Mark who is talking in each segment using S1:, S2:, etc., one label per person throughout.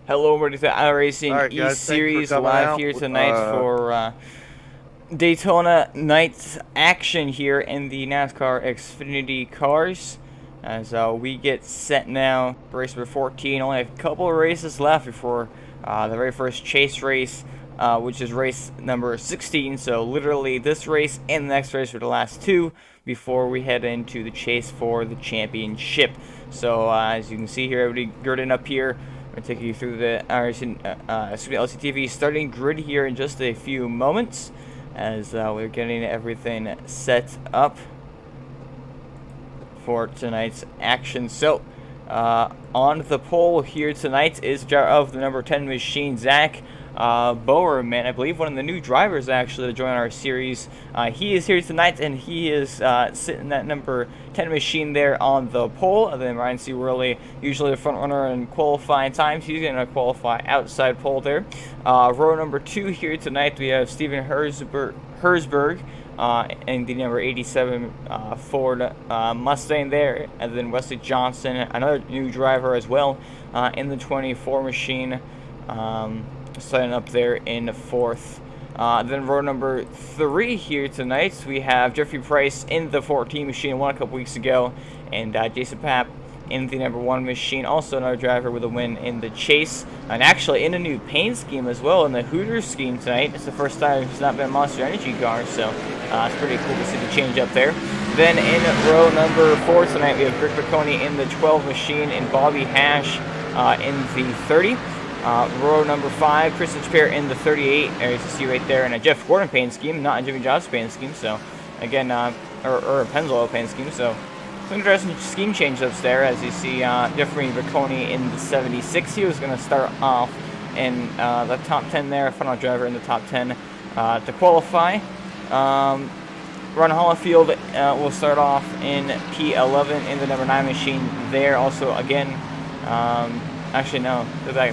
S1: Hello, we're to iRacing
S2: All right, guys,
S1: E-Series
S2: thanks for coming
S1: live
S2: out.
S1: here tonight for Daytona night's action here in the NASCAR Xfinity cars. As we get set now for race number 14. Only a couple of races left before the very first chase race, which is race number 16. So literally this race and the next race are the last two before we head into the chase for the championship. So as you can see here, everybody girding up here. I'm going to take you through the iRacing LCTV starting grid here in just a few moments as we're getting everything set up for tonight's action. So, on the pole here tonight is the driver of the number 10 machine, Zach Bowerman. I believe one of the new drivers actually to join our series. He is here tonight, and he is sitting that number 10 machine there on the pole. And then Ryan C. Worley, usually the front runner in qualifying times. He's going to qualify outside pole there. Row number 2 here tonight, we have Steven Herzberg in the number 87 Ford Mustang there. And then Wesley Johnson, another new driver as well, in the 24 machine. Starting up there in the 4th. Then row number 3 here tonight, we have Jeffrey Price in the 14 machine, won a couple weeks ago, and Jason Papp in the number 1 machine, also another driver with a win in the chase, and actually in a new paint scheme as well, in the Hooters scheme tonight. It's the first time it's not been a Monster Energy car, so it's pretty cool to see the change up there. Then in row number 4 tonight, we have Greg Piccone in the 12 machine, and Bobby Hash in the 30. Row number 5, Kristen Spear in the 38, as you can see right there, in a Jeff Gordon paint scheme, not a Jimmy Jobs paint scheme, so again, or a Pennzoil paint scheme, so some interesting scheme change-ups there, as you see Jeffrey Piccone in the 76. He was going to start off in the top 10 there, final driver in the top 10 to qualify. Ron Holifield will start off in P11 in the number 9 machine there, also again. Actually, no.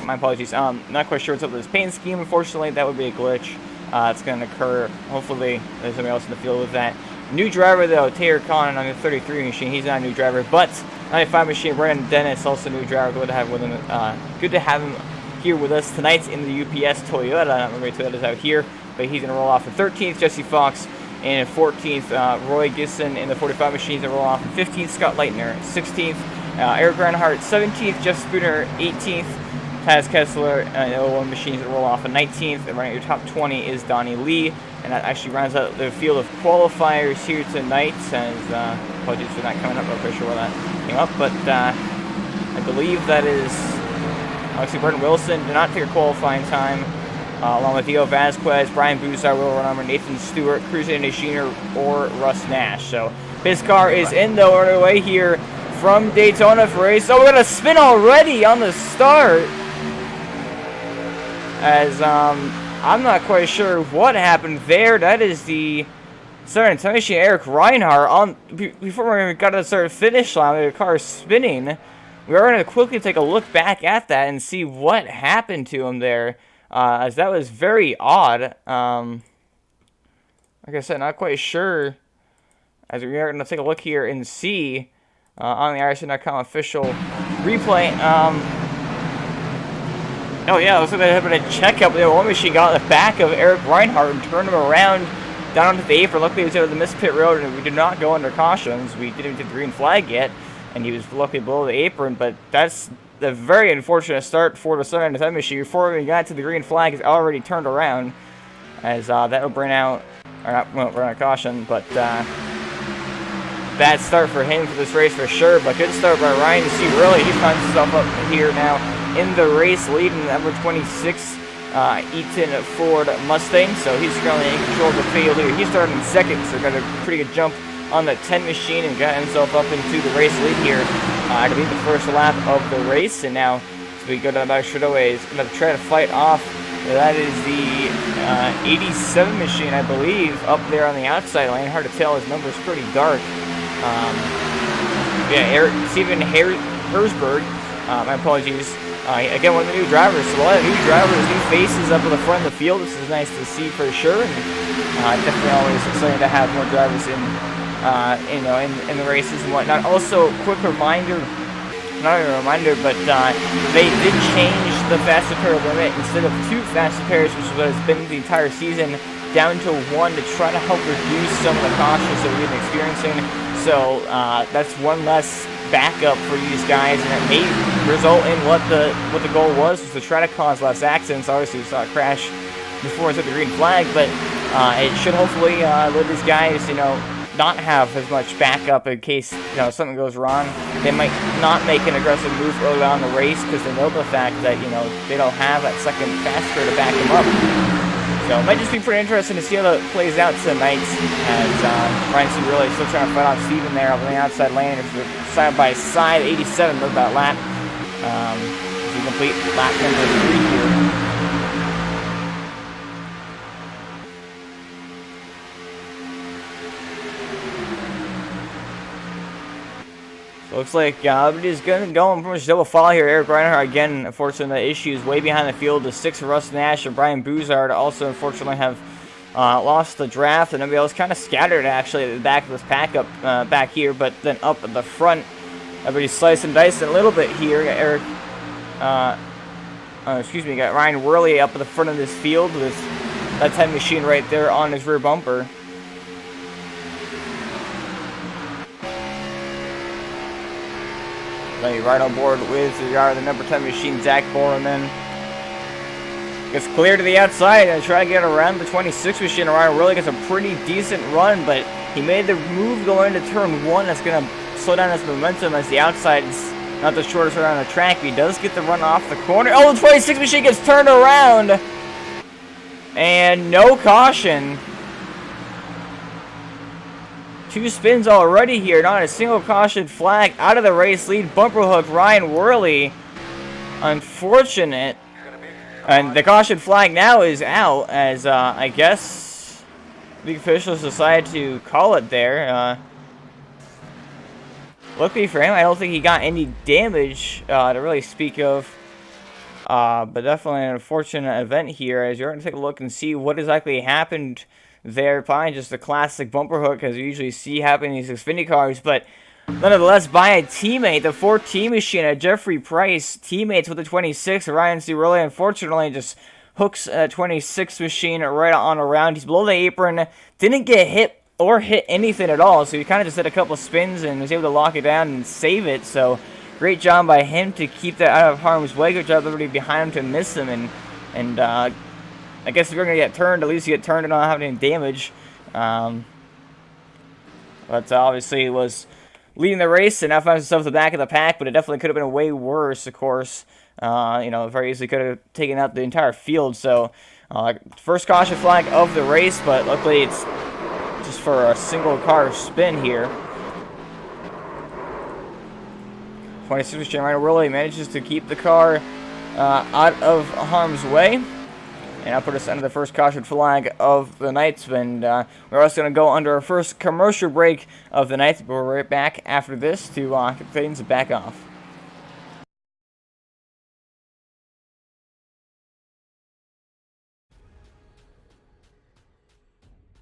S1: My apologies. Not quite sure what's up with this paint scheme. Unfortunately, that would be a glitch. It's going to occur. Hopefully, there's somebody else in the field with that. New driver, though, Taylor Kahn on the 33 machine. He's not a new driver, but 95 machine, Brandon Dennis, also a new driver. Good to have with him. Good to have him here with us tonight in the UPS Toyota. Not remember Toyota's out here, but he's going to roll off in 13th. Jesse Fox in 14th. Roy Gisson in the 45 machine. He's going to roll off in 15th. Scott Leitner 16th. Eric Reinhardt 17th, Jeff Spooner 18th, Taz Kessler and 01 machines that roll off in 19th, and running your top 20 is Donnie Lee, and that actually rounds out the field of qualifiers here tonight. As apologies for not coming up, I'm not quite sure where that came up, but I believe that is obviously Burton Wilson did not take a qualifying time, along with Theo Vasquez, Brian Buzar, Will Runner, Nathan Stewart, Cruz Jr. or Russ Nash. So his car is in the order way here from Daytona for race. So we're going to spin already on the start. As I'm not quite sure what happened there. That is the starting time machine, Eric Reinhardt. Before we got to the start finish line, the car is spinning. We are going to quickly take a look back at that and see what happened to him there. As that was very odd. Like I said, not quite sure. As we are going to take a look here and see on the iRacing.com official replay. Oh yeah, I was going to have a checkup. The one machine got on the back of Eric Reinhardt and turned him around down onto the apron. Luckily, he was out of the missed pit road, and we did not go under cautions. We didn't get the green flag yet, and he was luckily below the apron. But that's the very unfortunate start for the 7 machine. Before we got to the green flag, he's already turned around, as that would bring out, or not, won't run out caution, but bad start for him for this race for sure, but good start by Ryan C. Really, he finds himself up here now in the race, leading the number 26 Eaton Ford Mustang. So he's currently in control of the field here. He started in second, so got a pretty good jump on the 10 machine and got himself up into the race lead here to be the first lap of the race. And now, as we go down the back straightaway, he's going to try to fight off. That is the 87 machine, I believe, up there on the outside lane. Hard to tell, his number's pretty dark. Steven Herzberg, my apologies. Again, one of the new drivers. So a lot of new drivers, new faces up at the front of the field. This is nice to see for sure. And definitely always exciting to have more drivers in the races and whatnot. Also, quick reminder, not a reminder, but they did change the fastest pair limit instead of 2 fastest pairs, which is what it's been the entire season, down to 1 to try to help reduce some of the cautions that we've been experiencing. So that's one less backup for these guys, and it may result in what the goal was to try to cause less accidents. Obviously, we saw a crash before it hit the green flag, but it should hopefully let these guys, not have as much backup in case something goes wrong. They might not make an aggressive move early on in the race because they know the fact that they don't have that second faster to back them up. So it might just be pretty interesting to see how that plays out tonight, as Ryan really still trying to fight off Steven there on the outside lane. It's side by side, 87 of that lap. As we complete lap number 3 here. Looks like everybody's going to go on pretty much double fall here. Eric Reinhardt, again, unfortunately, issues way behind the field. The 6 Russ Nash and Brian Buzard also, unfortunately, have lost the draft. And everybody else kind of scattered, actually, at the back of this pack up back here. But then up at the front, everybody's slicing and dicing a little bit here. Got got Ryan Worley up at the front of this field with that time machine right there on his rear bumper. Right on board with the number 10 machine, Zach Borman. Gets clear to the outside and try to get around the 26 machine. Ryan really gets a pretty decent run, but he made the move going into turn 1. That's going to slow down his momentum as the outside is not the shortest around the track. But he does get the run off the corner. Oh, the 26 machine gets turned around. And no caution. 2 spins already here, not a single caution flag. Out of the race lead, bumper hook, Ryan Worley. Unfortunate. And the caution flag now is out, as I guess the officials decided to call it there. Luckily for him, I don't think he got any damage to really speak of. But definitely an unfortunate event here, as you're going to take a look and see what exactly happened there. Probably just a classic bumper hook, as you usually see happen in these Xfinity cars, but nonetheless by a teammate. The 14 machine, Jeffrey Price, teammates with the 26. Ryan Worley unfortunately just hooks a 26 machine right on around. He's below the apron, didn't get hit or hit anything at all, so he kind of just did a couple spins and was able to lock it down and save it. So great job by him to keep that out of harm's way. Good job everybody behind him to miss him, and I guess if you're going to get turned, at least you get turned and not have any damage. But obviously it was leading the race and now finds himself at the back of the pack, but it definitely could have been way worse, of course. Very easily could have taken out the entire field. So first caution flag of the race, but luckily it's just for a single car spin here. 26 Ryan Worley manages to keep the car out of harm's way. And I'll put us under the first caution flag of the night. And we're also going to go under our first commercial break of the night. We'll be right back after this to get things back off.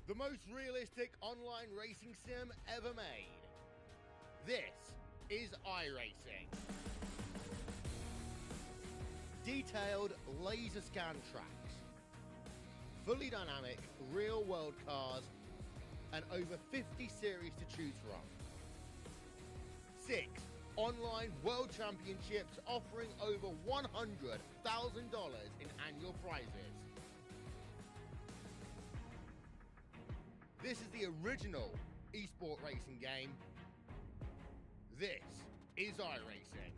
S2: The most realistic online racing sim ever made. This is iRacing. Detailed laser scan tracks. Fully dynamic, real-world cars, and over 50 series to choose from. 6 online world championships offering over $100,000 in annual prizes. This is the original esport racing game. This is iRacing.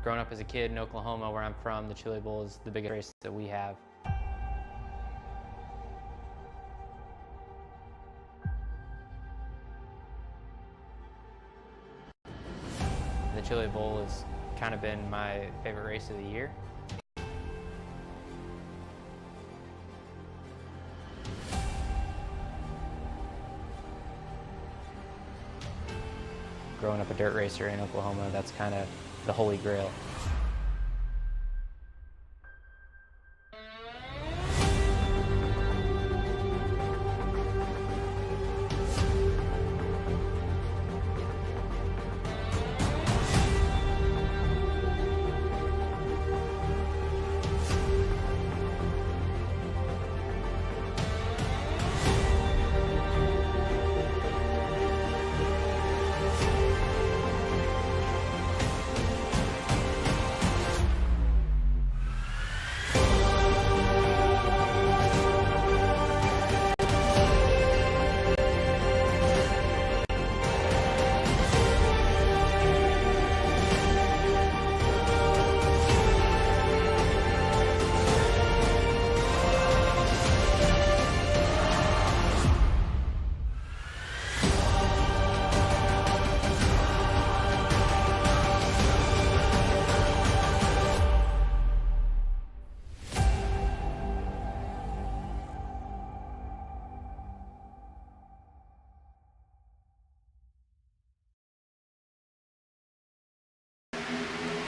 S3: Growing up as a kid in Oklahoma, where I'm from, the Chili Bowl is the biggest race that we have. The Chili Bowl has kind of been my favorite race of the year. Growing up a dirt racer in Oklahoma, that's kind of the holy grail.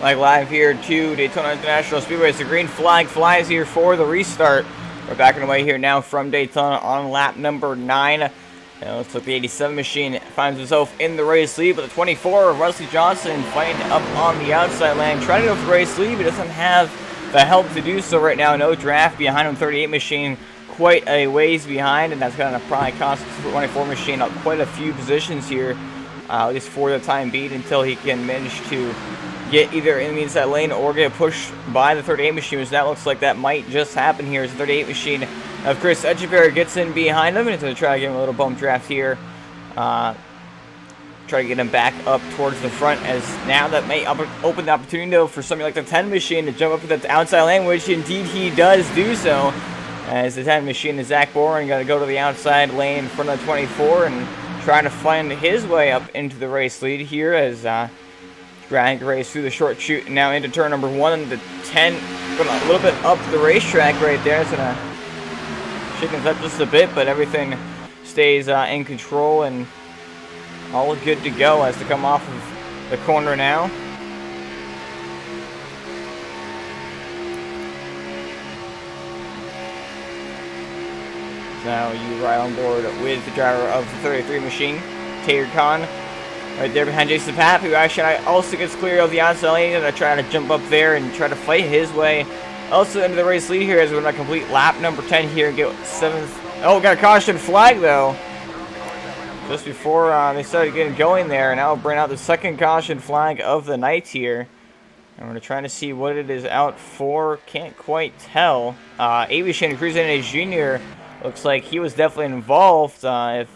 S1: Like live here to Daytona International Speedway. The green flag flies here for the restart. We're backing away here now from Daytona on lap number 9. And looks like the 87 machine finds himself in the race lead, but the 24, Wesley Johnson, fighting up on the outside lane, trying to go for the race lead, but doesn't have the help to do so right now. No draft behind him. 38 machine quite a ways behind, and that's going to probably cost the 24 machine up quite a few positions here, at least for the time being, until he can manage to get either in the inside lane or get pushed by the 38 machine, which that looks like that might just happen here as the 38 machine of Chris Echeverry gets in behind him, and it's going to try to give him a little bump draft here. Try to get him back up towards the front, as now that may open the opportunity though for something like the 10 machine to jump up to the outside lane, which indeed he does do so, as the 10 machine is Zach Boren got to go to the outside lane in front of the 24 and trying to find his way up into the race lead here as drag race through the short chute and now into turn number 1. The 10 going a little bit up the racetrack right there. It's going to shake things up just a bit, but everything stays in control and all good to go as to come off of the corner now. Now you ride on board with the driver of the 33 machine, Taylor Khan. Right there behind Jason Papp, who actually also gets clear of the outside lane, and try to jump up there and try to fight his way also into the race lead here as we're going to complete lap number 10 here and get 7th. Oh, got a caution flag though. Just before they started getting going there, and now we'll bring out the second caution flag of the night here. And we're trying to see what it is out for. Can't quite tell. Aviation Cruising Jr. looks like he was definitely involved. It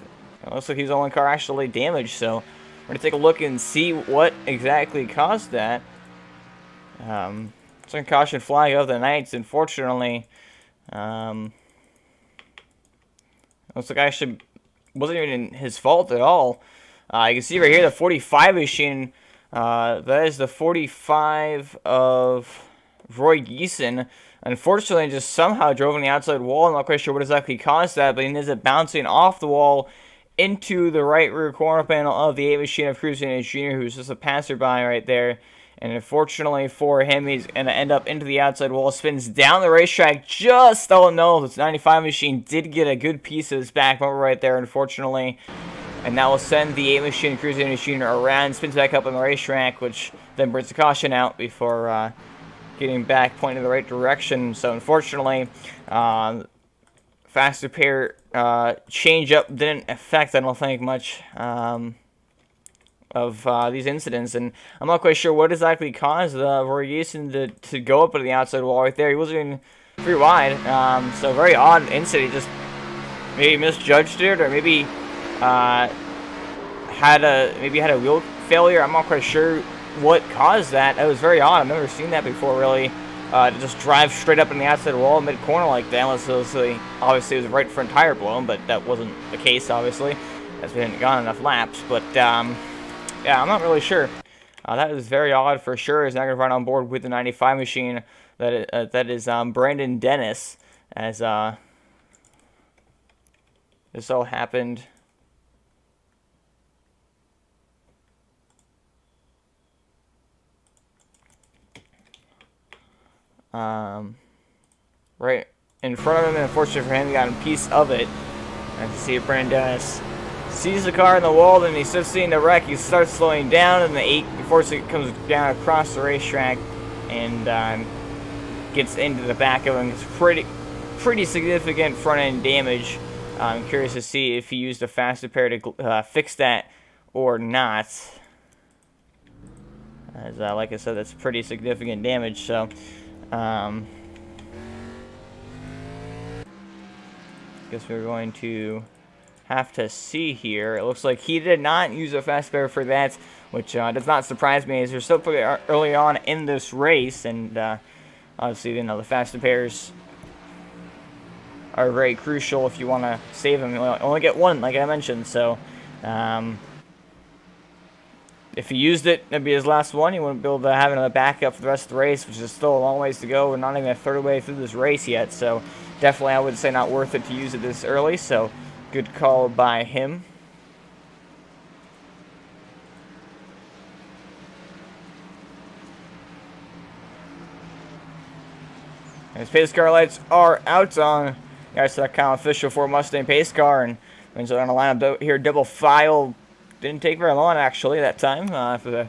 S1: looks like he was the only car actually damaged, so we're going to take a look and see what exactly caused that. Second caution flag of the night, unfortunately. Looks like actually wasn't even his fault at all. You can see right here the 45 machine. That is the 45 of Roy Geeson. Unfortunately, just somehow drove on the outside wall. I'm not quite sure what exactly caused that, but he ends up bouncing off the wall into the right rear corner panel of the 8 machine of Cruising Jr., who's just a passerby right there. And unfortunately for him, he's going to end up into the outside wall, spins down the racetrack. Just, oh no, this 95 machine did get a good piece of his back bumper right there, unfortunately. And that will send the 8 machine Cruising Jr. around, spins back up on the racetrack, which then brings the caution out before getting back, pointing in the right direction. So unfortunately, fast repair change-up didn't affect, I don't think, much of these incidents, and I'm not quite sure what exactly caused Roy Geeson to go up to the outside wall right there. He wasn't even pretty wide, so very odd incident. He just maybe misjudged it, or maybe had a wheel failure. I'm not quite sure what caused that. That was very odd. I've never seen that before, really. To just drive straight up in the outside wall mid-corner like that, unless it was obviously it was right front tire blown, but that wasn't the case, obviously, as we hadn't gone enough laps. But, yeah, I'm not really sure. That is very odd for sure. He's not going to run on board with the 95 machine. That is Brandon Dennis, as this all happened. Right in front of him, and unfortunately for him, he got a piece of it. And you see Brandon Dennis sees the car in the wall, and he starts seeing the wreck. He starts slowing down, and the 8 unfortunately comes down across the racetrack and gets into the back of him. It's pretty significant front end damage. I'm curious to see if he used a fast repair to fix that or not. As like I said, that's pretty significant damage. So. Guess we're going to have to see here. It looks like he did not use a fast repair for that, which does not surprise me, as we're still pretty early on in this race, and obviously, you know, the fast repairs are very crucial if you want to save them. You only get one, like I mentioned, so if he used it, that'd be his last one. He wouldn't be able to have another backup for the rest of the race, which is still a long ways to go. We're not even a third way through this race yet, so definitely I would say not worth it to use it this early, so good call by him. His pace car lights are out on iRacing.com official for Mustang pace car, and means they're on the lineup here, double file. Didn't take very long, actually, that time for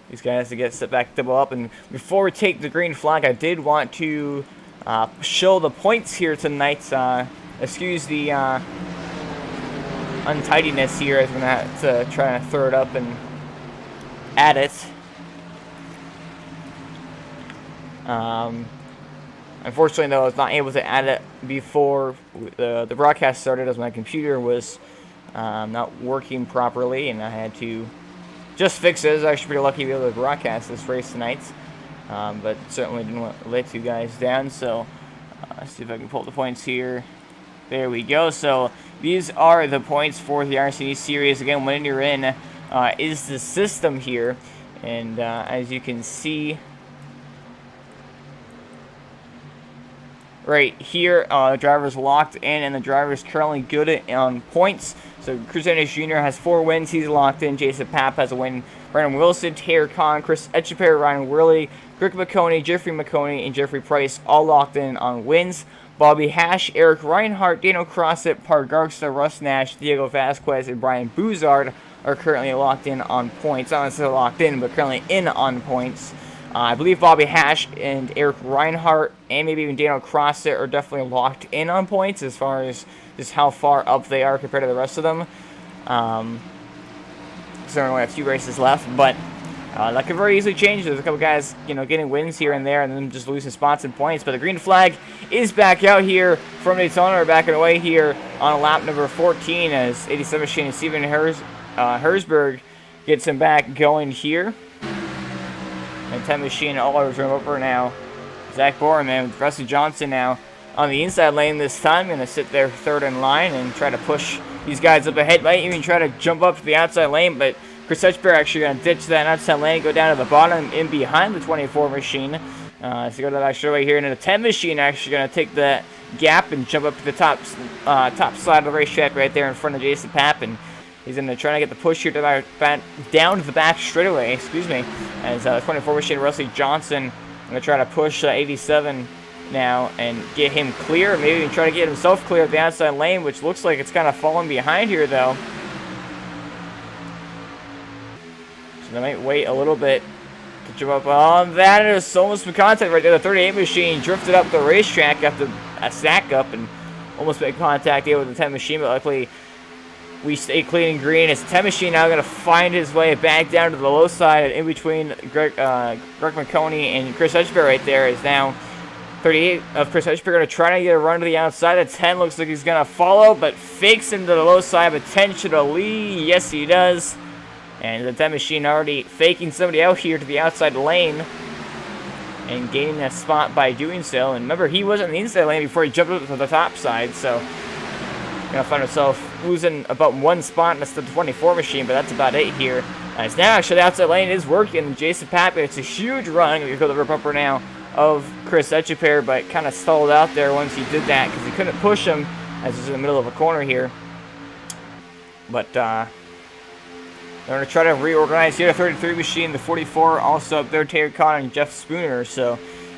S1: these guys to get set back, double up. And before we take the green flag, I did want to show the points here tonight. Excuse the untidiness here, as we're going to have to try to throw it up and add it. Unfortunately, though, I was not able to add it before the broadcast started, as my computer was not working properly, and I had to just fix it. I was actually pretty lucky to be able to broadcast this race tonight, but certainly didn't want to let you guys down. So let's see if I can pull up the points here. There we go. So these are the points for the RCD series. Again, when you're in is the system here, and as you can see right here, the driver's locked in, and the driver's currently good on points. So Chris Ennis Jr. has 4 wins. He's locked in. Jason Papp has a win. Brandon Wilson, Taylor Kahn, Chris Etcheper, Ryan Worley, Greg McConey, Jeffrey McConey, and Jeffrey Price all locked in on wins. Bobby Hash, Eric Reinhardt, Daniel Crossett, Park Garkster, Russ Nash, Diego Vasquez, and Brian Buzard are currently locked in on points. Not necessarily locked in, but currently in on points. I believe Bobby Hash and Eric Reinhardt and maybe even Daniel Crossett are definitely locked in on points as far as just how far up they are compared to the rest of them. So we only have 2 races left, but that could very easily change. There's a couple guys, getting wins here and there, and then just losing spots and points. But the green flag is back out here from Daytona. We're backing away here on lap number 14 as 87 machine and Steven Herzberg gets him back going here. And 10 machine all over over now. Zach Borman with Rusty Johnson now on the inside lane this time. Going to sit there third in line and try to push these guys up ahead. Might even try to jump up to the outside lane, but Chris Etchberg actually going to ditch that outside lane, go down to the bottom in behind the 24 machine. So go to the back straightaway here, and the 10 machine actually going to take that gap and jump up to the top slide of the racetrack right there in front of Jason Papp, and he's going to try to get the push here to down to the back straightaway, as 24 machine Rusty Johnson going to try to push 87 now and get him clear, maybe even try to get himself clear of the outside lane, which looks like it's kind of falling behind here, though. So they might wait a little bit to jump up on that. There's almost some contact right there. The 38 machine drifted up the racetrack after a stack up and almost made contact here with the 10 machine, but luckily we stay clean and green. It's 10 machine now going to find his way back down to the low side, in between Greg McConey and Chris Etchberg right there. Is now 38 of Chris Etchberg going to try to get a run to the outside. The 10 looks like he's going to follow, but fakes into the low side, but 10 should have lead. Yes, he does. And the 10 machine already faking somebody out here to the outside lane and gaining a spot by doing so. And remember, he wasn't in the inside lane before he jumped up to the top side, so gonna find himself losing about 1 spot instead of the 24 machine, but that's about it here. As now actually the outside lane is working. Jason Papp, it's a huge run. We go to the rear bumper now of Chris Etcheper, but kind of stalled out there once he did that because he couldn't push him as he's in the middle of a corner here. But they're going to try to reorganize here. The 33 machine, the 44 also up there, Taylor Kahn and Jeff Spooner. So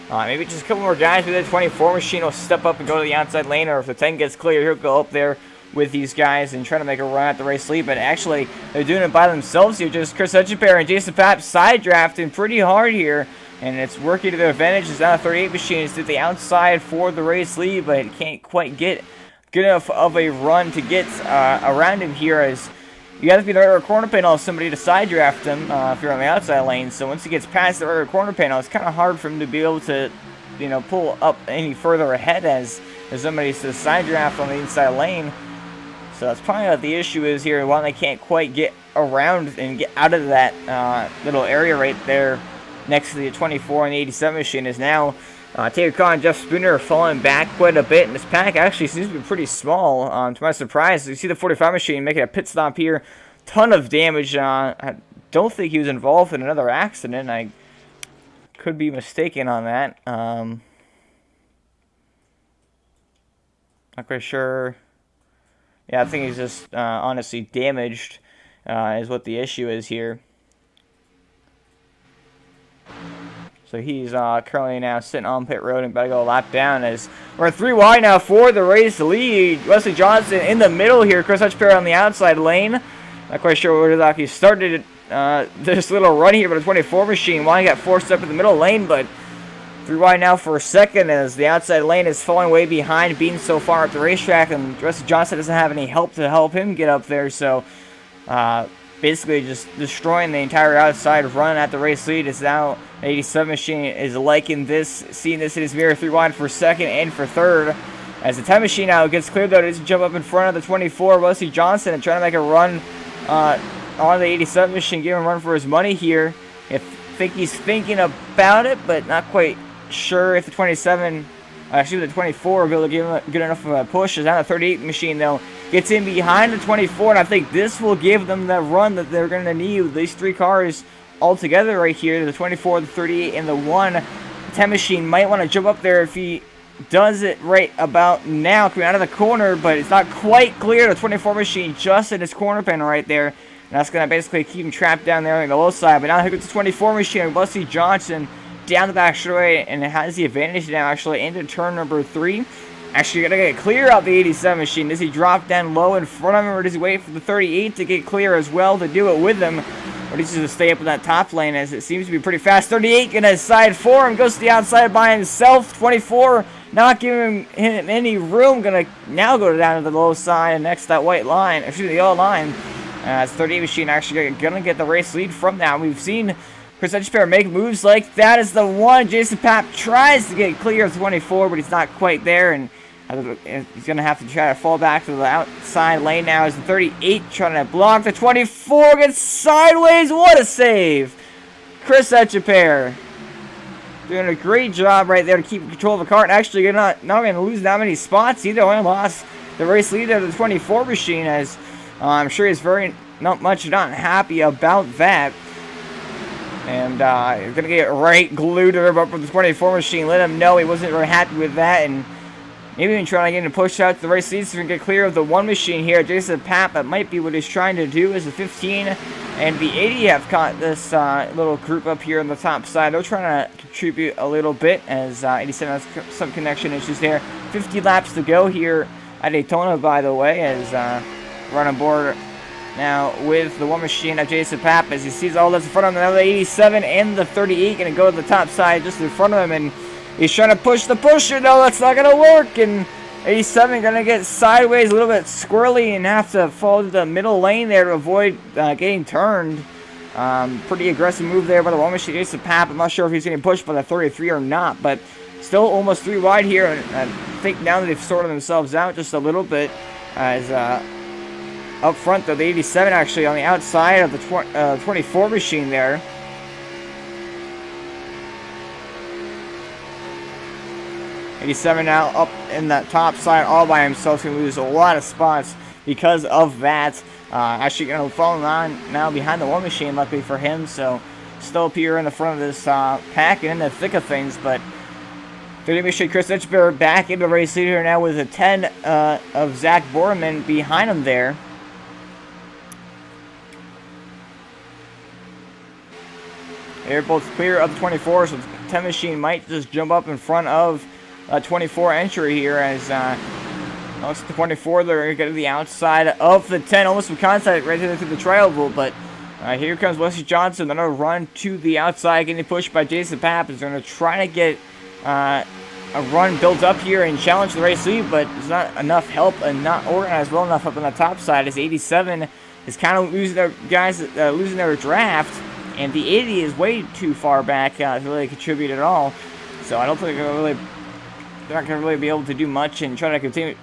S1: maybe just a couple more guys with the 24 machine will step up and go to the outside lane, or if the 10 gets clear, he'll go up there with these guys and try to make a run at the race lead. But actually, they're doing it by themselves here. Just Chris Etcheper and Jason Papp side drafting pretty hard here, and it's working to their advantage. It's now the 38 machine is to the outside for the race lead, but it can't quite get good enough of a run to get around him here, as you have to be in the rear corner panel of somebody to side draft him if you're on the outside lane. So once he gets past the rear corner panel, it's kind of hard for him to be able to, you know, pull up any further ahead as somebody's to side draft on the inside lane. So that's probably what the issue is here. Why they can't quite get around and get out of that little area right there next to the 24 and the 87 machine is now Taylor Kahn and Jeff Spooner are falling back quite a bit, and this pack actually seems to be pretty small. To my surprise, you see the 45 machine making a pit stop here. Ton of damage. I don't think he was involved in another accident. I could be mistaken on that. Not quite sure. Yeah, I think he's just honestly damaged is what the issue is here. So he's currently now sitting on pit road and about to go a lap down, as we're 3 wide now for the race lead. Wesley Johnson in the middle here. Chris Etcheper on the outside lane. Not quite sure where he started this little run here, but a 24 machine. Why got forced up in the middle lane, but 3 wide now for a second as the outside lane is falling way behind, being so far up the racetrack, and Wesley Johnson doesn't have any help to help him get up there. So basically just destroying the entire outside run at the race lead. Is now 87 machine is liking this, seeing this in his mirror. 3 wide for second and for third. As the 10 machine now gets cleared, though, it doesn't jump up in front of the 24, Wesley Johnson, and trying to make a run on the 87 machine, give him a run for his money here. I think he's thinking about it, but not quite sure if the 27, actually the 24 will be able to give him good enough of a push. As now the 38 machine, though, gets in behind the 24, and I think this will give them the run that they're going to need. These 3 cars all together right here, the 24, the 38, and the 1. The 10 machine might want to jump up there if he does it right about now, coming out of the corner, but it's not quite clear. The 24 machine just in his corner panel right there, and that's going to basically keep him trapped down there on the low side. But now here comes the 24 machine, Wesley Johnson down the back straightaway, and it has the advantage now actually into turn number 3. Actually going to get clear out the 87 machine. Does he drop down low in front of him, or does he wait for the 38 to get clear as well to do it with him? Or does he just stay up in that top lane, as it seems to be pretty fast. 38 going to side for him, goes to the outside by himself. 24 not giving him any room, going to now go down to the low side and next to that white line, excuse me, the yellow line. As 38 machine actually going to get the race lead from that. We've seen Chris Etcheper make moves like that. Is the 1. Jason Papp tries to get clear of 24, but he's not quite there, and he's going to have to try to fall back to the outside lane now as the 38 trying to block. The 24 gets sideways. What a save. Chris Etcheper doing a great job right there to keep control of the car. And actually, you're not going to lose that many spots either. Only lost the race lead of the 24 machine, as I'm sure he's not happy about that. And he's going to get right glued to the bumper of the 24 machine. Let him know he wasn't very happy with that. And maybe even trying to get him to push out the race lead so we can get clear of the 1 machine here. Jason Papp, that might be what he's trying to do, as the 15 and the 80 have caught this little group up here on the top side. They're trying to contribute a little bit, as 87 has some connection issues there. 50 laps to go here at Daytona, by the way, as run on board now with the 1 machine of Jason Papp, as he sees all that's in front of him. Now the 87 and the 38 going to go to the top side just in front of him, and he's trying to push the pusher. No, that's not going to work, and 87 going to get sideways, a little bit squirrely, and have to fall to the middle lane there to avoid getting turned. Pretty aggressive move there by the 1 machine, Jason Papp. I'm not sure if he's getting pushed by the 33 or not, but still almost 3 wide here. And I think now that they've sorted themselves out just a little bit, as up front, though. The 87 actually on the outside of the 24 machine there. '87 now up in that top side all by himself. He's going to lose a lot of spots because of that. Actually going to fall on now behind the War Machine, luckily for him. So still up here in the front of this pack and in the thick of things. But 30 machine Chris Etchberg back into the race leader now with a 10 of Zach Borman behind him there. They're both clear of the 24, so 10 machine might just jump up in front of 24 entry here as looks at the 24. They're going to get to the outside of the 10, almost some contact right there through the tri-oval, but here comes Wesley Johnson. They're going to run to the outside, getting pushed by Jason Papp. Is going to try to get a run built up here and challenge the race lead, but there's not enough help and not organized well enough up on the top side as 87 is kind of losing their guys, losing their draft, and the 80 is way too far back to really contribute at all. So I don't think they're not going to really be able to do much and try to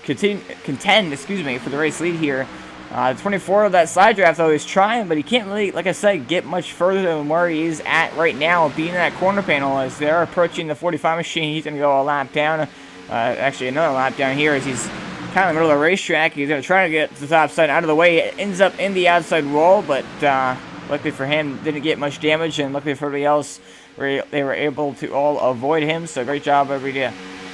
S1: contend, excuse me, for the race lead here. 24 of that side draft, though, is trying, but he can't really, like I said, get much further than where he is at right now, being in that corner panel. As they're approaching the 45 machine, he's going to go a lap down. Actually, another lap down here as he's kind of in the middle of the racetrack. He's going to try to get the top side out of the way. It ends up in the outside wall, but luckily for him, didn't get much damage, and luckily for everybody else, they were able to all avoid him. So great job, everybody, to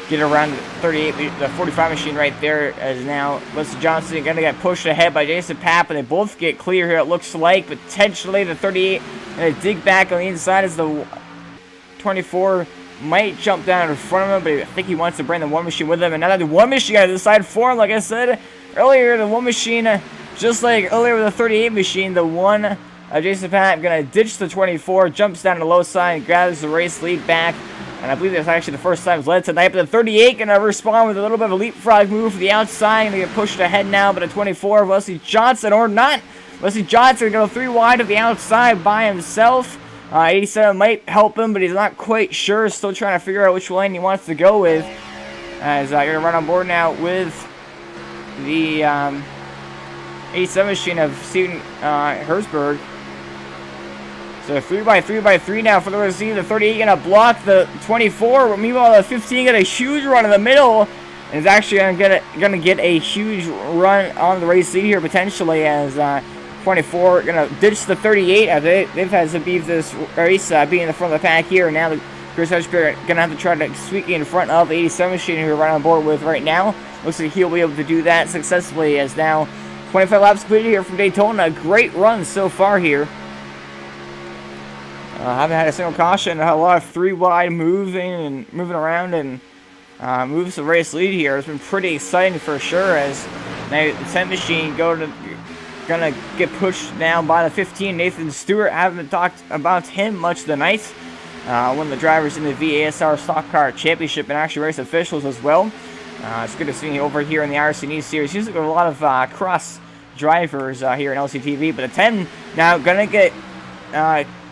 S1: get around the 45 machine right there. As now Wesley Johnson going to get pushed ahead by Jason Papp, and they both get clear here, it looks like. Potentially the 38 going to dig back on the inside as the 24 might jump down in front of him, but I think he wants to bring the War Machine with him. And now the War Machine got to decide for him. Like I said earlier, the War Machine, just like earlier with the 38 machine, the one Jason Papp going to ditch the 24, jumps down the low side, and grabs the race lead back. And I believe that's actually the first time it's led tonight. But the 38 going to respond with a little bit of a leapfrog move for the outside. And they get pushed ahead now. But a 24, Wesley Johnson, or not. Wesley Johnson going to go 3 wide to the outside by himself. 87 might help him, but he's not quite sure. Still trying to figure out which lane he wants to go with. As you're going to run on board now with the 87 machine of Steven Herzberg. So 3x3x3 now for the receiver. The 38 going to block the 24. Meanwhile, the 15 got a huge run in the middle. And is actually going to get a huge run on the race lead here potentially, as 24 going to ditch the 38. They've had some beef this race, being in the front of the pack here. And now Chris Hutchberg going to have to try to squeak in front of the 87 machine who we're right on board with right now. Looks like he'll be able to do that successfully, as now 25 laps completed here from Daytona. Great run so far here. Haven't had a single caution. A lot of 3 wide moving around and moves the race lead here. It's been pretty exciting for sure, as now the 10 machine gonna get pushed now by the 15. Nathan Stewart. Haven't talked about him much tonight. One of the drivers in the VASR Stock Car Championship and actually race officials as well. It's good to see him over here in the iRacing series. Seems like a lot of cross drivers here in LCTV, but the 10 now gonna get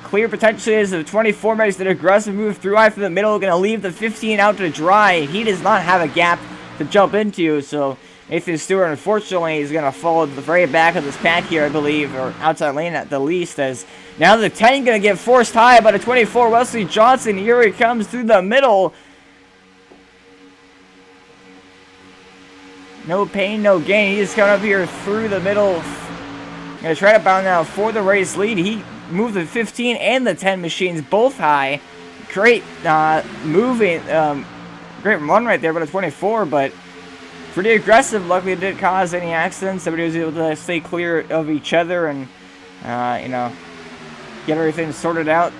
S1: clear potentially as the 24 makes an aggressive move through after the middle, going to leave the 15 out to dry. He does not have a gap to jump into, so Nathan Stewart, unfortunately, is going to fall to the very back of this pack here, I believe, or outside lane at the least, as now the 10 going to get forced high by the 24, Wesley Johnson. Here he comes through the middle. No pain, no gain. He just coming up here through the middle. Going to try to bound now for the race lead. He moved the 15 and the 10 machines both high. Great moving, great run right there by the 24, but pretty aggressive. Luckily, it didn't cause any accidents. Everybody was able to stay clear of each other and, get everything sorted out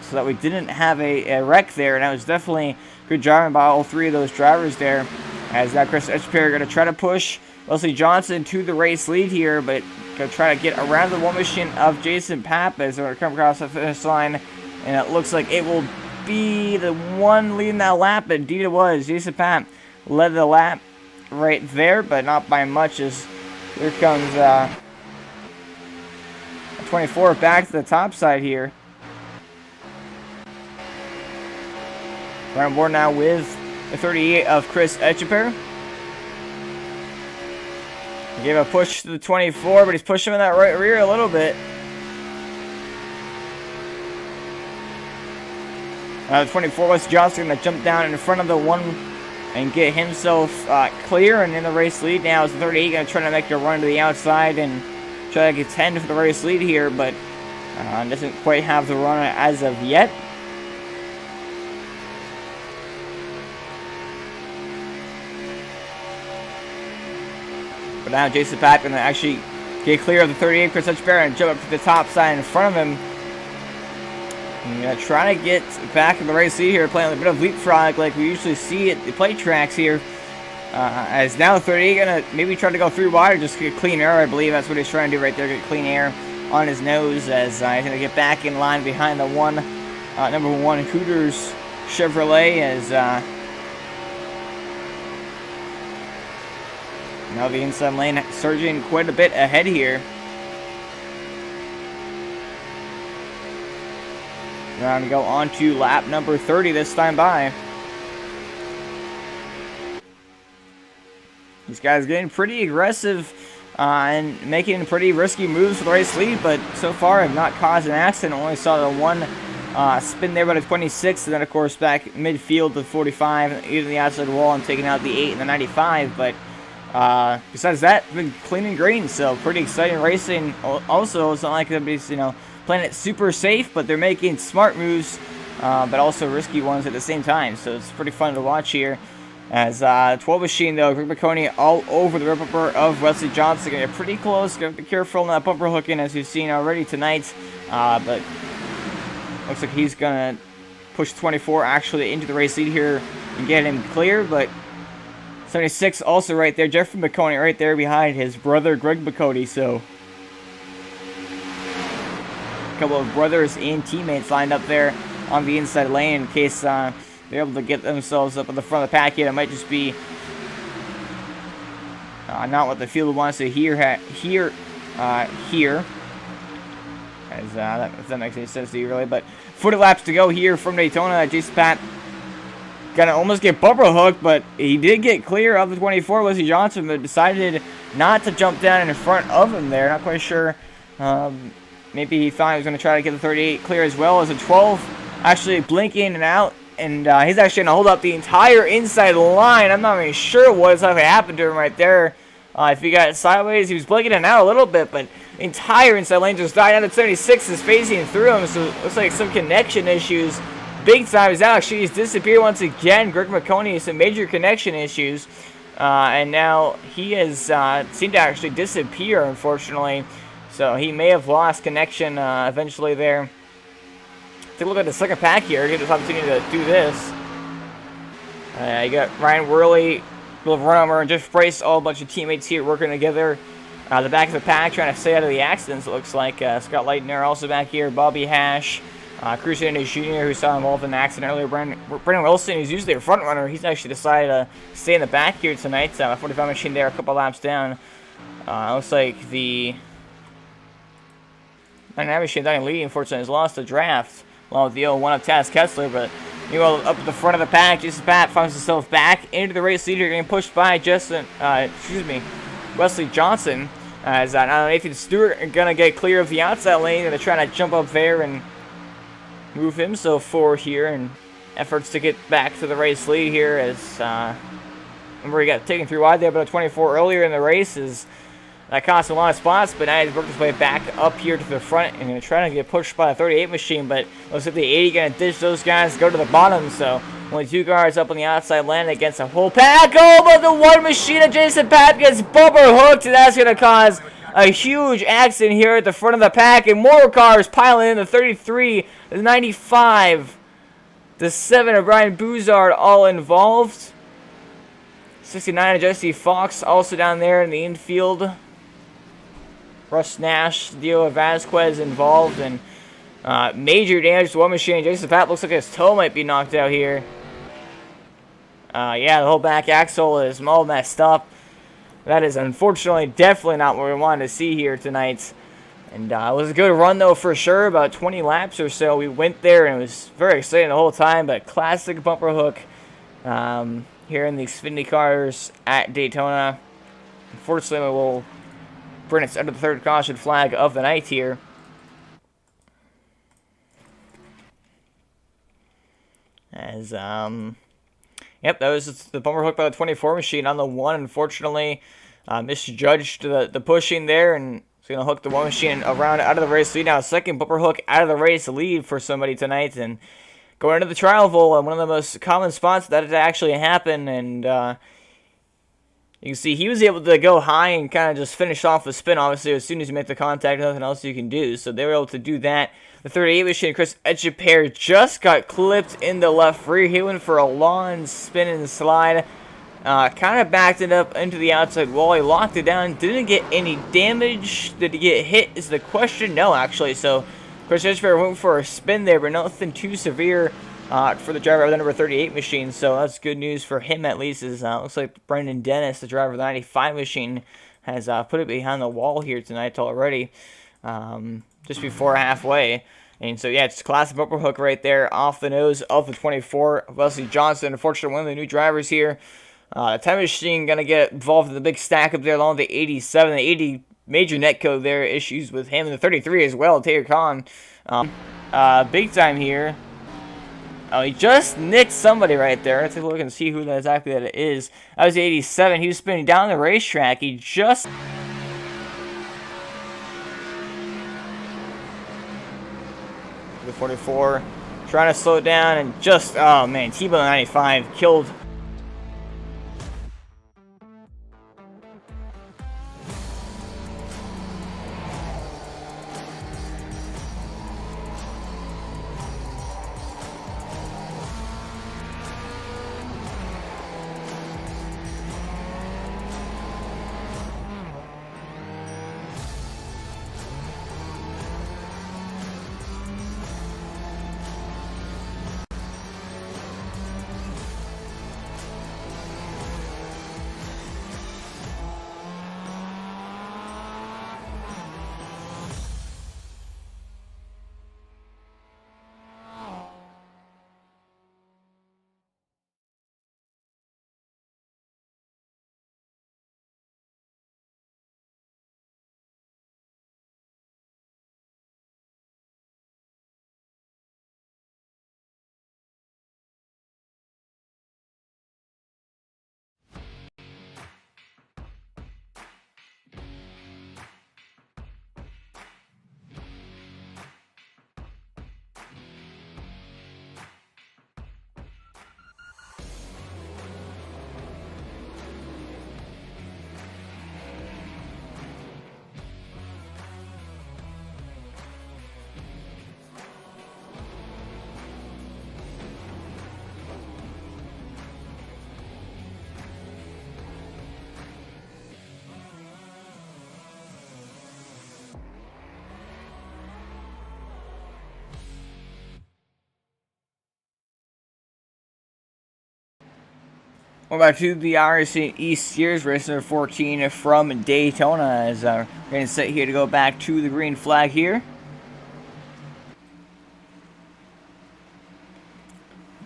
S1: so that we didn't have a wreck there. And that was definitely good driving by all 3 of those drivers there. As now Chris Etchberg going to try to push Wesley Johnson to the race lead here, but going to try to get around the War Machine of Jason Papp as they're going to come across the finish line. And it looks like it will be the one leading that lap. Indeed it was. Jason Papp led the lap right there, but not by much, as here comes 24 back to the top side here. We're on board now with the 38 of Chris Etchberg. He gave a push to the 24, but he's pushing him in that right rear a little bit. The 24 Wesley Johnson going to jump down in front of the 1 and get himself clear and in the race lead. Now is the 38 going to try to make a run to the outside and try to get 10 for the race lead here, but doesn't quite have the run as of yet. But now Jason Papp going to actually get clear of the 38 Chris Hutchbear and jump up to the top side in front of him. And trying to get back in the race lead here, playing a bit of leapfrog like we usually see at the plate tracks here. As now the 38 going to maybe try to go through wide or just get clean air, I believe. That's what he's trying to do right there, get clean air on his nose as he's going to get back in line behind the number 1 Hooters Chevrolet as now the inside lane surging quite a bit ahead here. We're going to go on to lap number 30 this time by. These guys getting pretty aggressive and making pretty risky moves for the race lead, but so far have not caused an accident. Only saw the 1 spin there by the 26, and then of course back midfield to 45, either the outside wall and taking out the 8 and the 95. But besides that, been clean and green, so pretty exciting racing. Also, it's not like everybody's playing it super safe, but they're making smart moves, but also risky ones at the same time. So it's pretty fun to watch here. As 12 machine though, Greg McConey all over the rear bumper of Wesley Johnson. Gonna get pretty close. Gotta be careful on that bumper hooking as you've seen already tonight. But looks like he's gonna push 24 actually into the race lead here and get him clear. But 76 also right there. Jeffrey McConey right there behind his brother Greg McConey. So a couple of brothers and teammates lined up there on the inside lane in case they're able to get themselves up at the front of the pack here. It might just be not what the field wants to hear. As if that makes any sense to you, really. But 40 laps to go here from Daytona. Jason Papp gonna almost get bumper hooked, but he did get clear of the 24 Wesley Johnson, but decided not to jump down in front of him there. Not quite sure. Maybe he thought he was going to try to get the 38 clear as well as the 12 actually blinking in and out. And he's actually going to hold up the entire inside line. I'm not even sure what exactly happened to him right there. If he got it sideways, he was blinking in and out a little bit, but entire inside lane just died out. 76 is phasing through him, so it looks like some connection issues. Big time is actually he's disappeared once again. Greg McConey has some major connection issues. And now he has seemed to actually disappear, unfortunately. So he may have lost connection eventually there. Take a look at the second pack here. Get this opportunity to do this. You got Ryan Worley, Bill Runhomer, and Jeff Price, all a bunch of teammates here working together. The back of the pack trying to stay out of the accidents, it looks like. Scott Leitner also back here. Bobby Hash. Cruz Hernandez Jr., who saw involved in an accident earlier. Brendan Wilson, who's usually a front runner, he's actually decided to stay in the back here tonight. 45 machine there, a couple laps down. Looks like the 99 machine down in lead, unfortunately, has lost the draft, along with the 0-1 of Taz Kessler. But meanwhile, up at the front of the pack, Jason Papp finds himself back into the race leader, getting pushed by Wesley Johnson. As Nathan Stewart are going to get clear of the outside lane, and they're trying to jump up there and move himself forward here, and efforts to get back to the race lead here as remember he got taken through wide there, but a 24 earlier in the race is that cost him a lot of spots, but now he's worked his way back up here to the front and going to try to get pushed by a 38 machine, but looks like the 80 going to ditch those guys, go to the bottom, so only 2 cars up on the outside lane against a whole pack. Oh, but the 1 machine of Jason Papp gets bumper hooked, and that's going to cause a huge accident here at the front of the pack, and more cars piling in. The 33, the 95, the 7 of Brian Buzard all involved. 69 of Jesse Fox also down there in the infield. Russ Nash, Dio Vasquez involved, and major damage to 1 machine. Jason Papp looks like his toe might be knocked out here. Yeah, the whole back axle is all messed up. That is unfortunately definitely not what we wanted to see here tonight. And it was a good run, though, for sure. About 20 laps or so we went there, and it was very exciting the whole time. But classic bumper hook here in the Xfinity cars at Daytona. Unfortunately, we'll bring us under the third caution flag of the night here. As, yep, that was the bumper hook by the 24 machine on the 1. Unfortunately, misjudged the pushing there, and it's going to hook the 1 machine around out of the race lead. Now, a second bumper hook out of the race lead for somebody tonight, and going into the trial hole, one of the most common spots that it actually happened, and you can see he was able to go high and kind of just finish off the spin. Obviously, as soon as you make the contact, nothing else you can do. So they were able to do that. The 38 machine, Chris Etchepair, just got clipped in the left rear. He went for a long spin and slide. Kind of backed it up into the outside wall. He locked it down. Didn't get any damage. Did he get hit is the question? No, actually. So Chris Etchepair went for a spin there, but nothing too severe for the driver of the number 38 machine. So that's good news for him at least. Is looks like Brendan Dennis, the driver of the 95 machine, has put it behind the wall here tonight already. Just before halfway. And so, yeah, it's a classic bumper hook right there off the nose of the 24. Wesley Johnson, unfortunately, one of the new drivers here. The 10 machine going to get involved in the big stack up there along with the 87. The 80 major netcode there, issues with him. And the 33 as well, Taylor Khan. Big time here. Oh, he just nicked somebody right there. Let's take a look and see who exactly that is. That was the 87. He was spinning down the racetrack. He just... The 44 trying to slow it down and just, oh man, T-Bone 95 killed. We're back to the iRacing East Series, race number 14 from Daytona, as we're going to sit here to go back to the green flag here.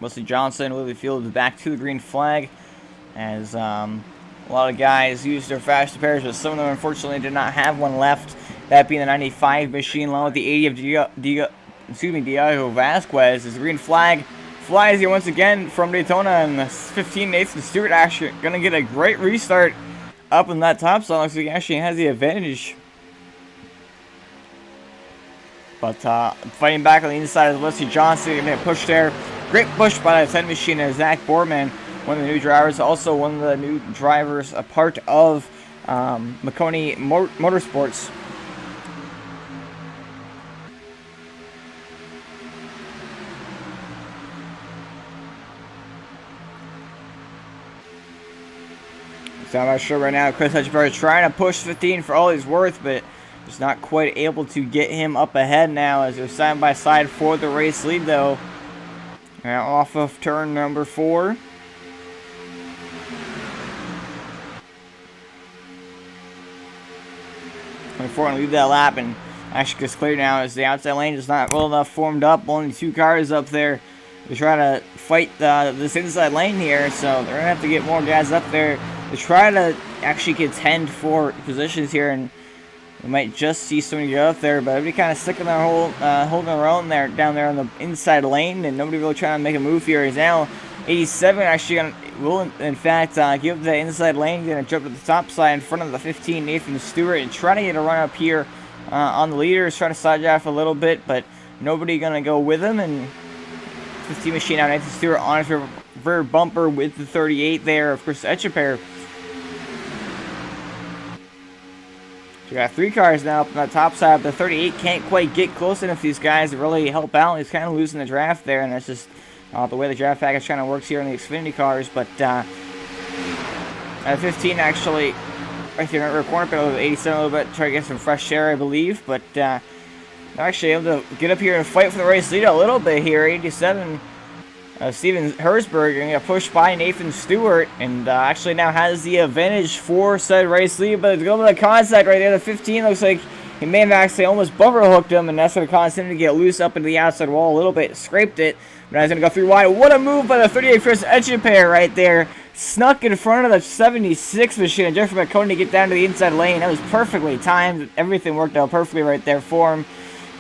S1: Wesley Johnson, Lily Field back to the green flag, as a lot of guys used their faster pairs, but some of them unfortunately did not have one left. That being the 95 machine, along with the 80 of Diego Vasquez, as the green flag flies here once again from Daytona, and the 15 Nathan Stewart actually going to get a great restart up in that top spot. Looks like he actually has the advantage. But fighting back on the inside of Wesley Johnson, going to push there. Great push by the 10 machine and Zach Borman, one of the new drivers. Also one of the new drivers, a part of McConey Motorsports. So I'm not sure right now. Chris Etchepair is trying to push 15 for all he's worth, but just not quite able to get him up ahead now, as they're side by side for the race lead though. Now off of turn number 4. Before I leave that lap, and actually gets clear now as the outside lane is not well enough formed up. Only 2 cars up there to try to fight this inside lane here, so they're going to have to get more guys up there to try to actually contend for positions here, and we might just see somebody go out there, but everybody kind of sticking their holding their own there down there on the inside lane, and nobody really trying to make a move here. Is now 87 actually will in fact give up the inside lane, going to jump to the top side in front of the 15 Nathan Stewart and try to get a run up here on the leaders, try to side draft a little bit, but nobody going to go with him. And 15 machine out Nathan Stewart on his rear bumper with the 38 there of Chris Etcheper. We got 3 cars now up on the top side, but the 38 can't quite get close enough to these guys to really help out. He's kind of losing the draft there, and that's just the way the draft package kind of works here in the Xfinity cars. But at 15 actually, right here in the rear corner, but 87 a little bit, try to get some fresh air, I believe. But they're actually able to get up here and fight for the race lead a little bit here. 87. Steven Herzberg going to get pushed by Nathan Stewart, and actually now has the advantage for said race lead, but it's going to the contact right there. The 15 looks like he may have actually almost bumper hooked him, and that's going to cause him to get loose up into the outside wall a little bit. Scraped it, but now he's going to go through wide. What a move by the 38 Chris Etcheper right there. Snuck in front of the 76 machine and Jeffrey McConey to get down to the inside lane. That was perfectly timed. Everything worked out perfectly right there for him.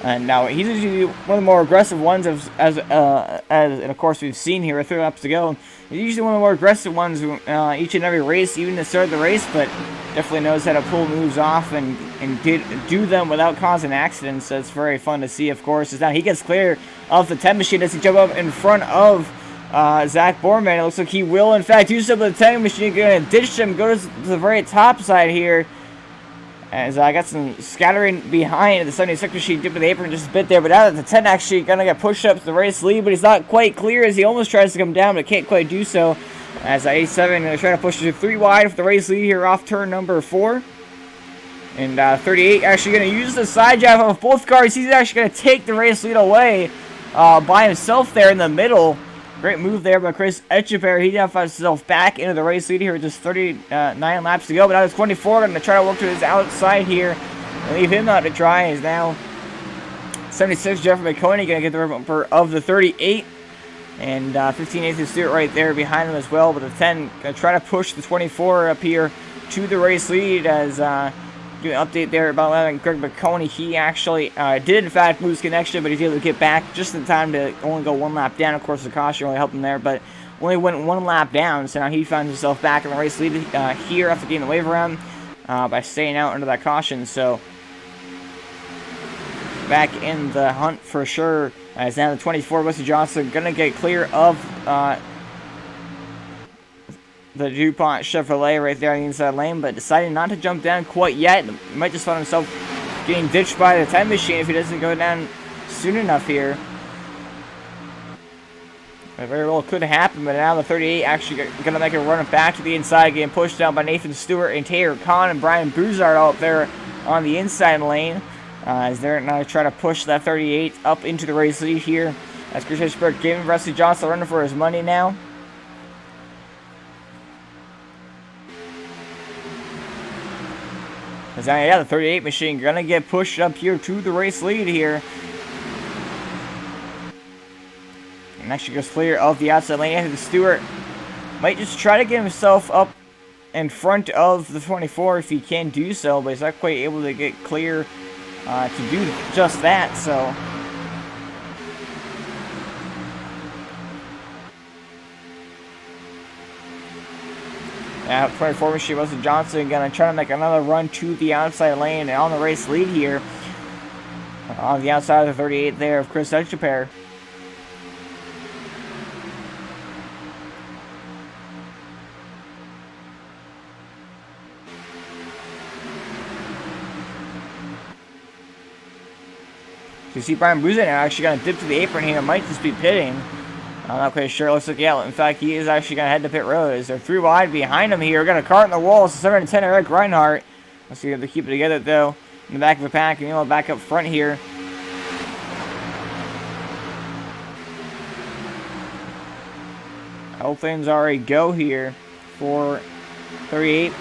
S1: And now he's usually one of the more aggressive ones, and of course we've seen here with 3 laps to go. He's usually one of the more aggressive ones each and every race, even to start the race, but definitely knows how to pull moves off and do them without causing accidents. So it's very fun to see, of course. As now he gets clear of the 10 machine as he jump up in front of Zach Borman. It looks like he will, in fact, do something with the 10 machine. Going to ditch him, go to the very top side here. As I got some scattering behind the 76 machine, dipped to the apron just a bit there, but now that the 10 actually gonna get pushed up to the race lead, but he's not quite clear as he almost tries to come down, but can't quite do so. As 87 gonna try to push it 3 wide for the race lead here off turn number 4. And 38 actually gonna use the side drive of both cars. He's actually gonna take the race lead away by himself there in the middle. Great move there by Chris Etcheper. He now finds himself back into the race lead here with just 39 laps to go. But now it's 24. Going to try to work to his outside here and leave him out to dry. Is now 76 Jeffrey McConey going to get the rear bumper of the 38. And 15 Nathan Stewart right there behind him as well. But the 10 going to try to push the 24 up here to the race lead as do an update there about letting Greg McConey. He actually did in fact lose connection, but he's able to get back just in time to only go 1 lap down. Of course, the caution really helped him there, but only went 1 lap down, so now he finds himself back in the race lead here after getting the wave around by staying out under that caution. So back in the hunt for sure. As now the 24 Wesley Johnson gonna get clear of the DuPont Chevrolet right there on the inside lane, but decided not to jump down quite yet. He might just find himself getting ditched by the 10 machine if he doesn't go down soon enough here. It very well could happen, but now the 38 actually going to make a run back to the inside, getting pushed down by Nathan Stewart and Taylor Kahn and Brian Broussard out there on the inside lane. As they're now trying to push that 38 up into the race lead here. As Chris Hitchberg giving Wesley Johnson running for his money now. As now, yeah, the 38 machine going to get pushed up here to the race lead here. And actually goes clear of the outside lane. Anthony Stewart might just try to get himself up in front of the 24 if he can do so, but he's not quite able to get clear to do just that, so. Now, 24 machine, Wesley Johnson going to try to make another run to the outside lane and on the race lead here. On the outside of the 38 there of Chris Etcheper. So you see Brian Broussard now actually going to dip to the apron here. Might just be pitting. I'm not quite sure. Looks like, yeah, in fact, he is actually going to head to pit road. As they're 3 wide behind him here. Got a cart in the wall. So 7 and 10 Eric Reinhardt. Let's see if they keep it together, though. In the back of the pack. And, you know, back up front here. All things are a go here for 38.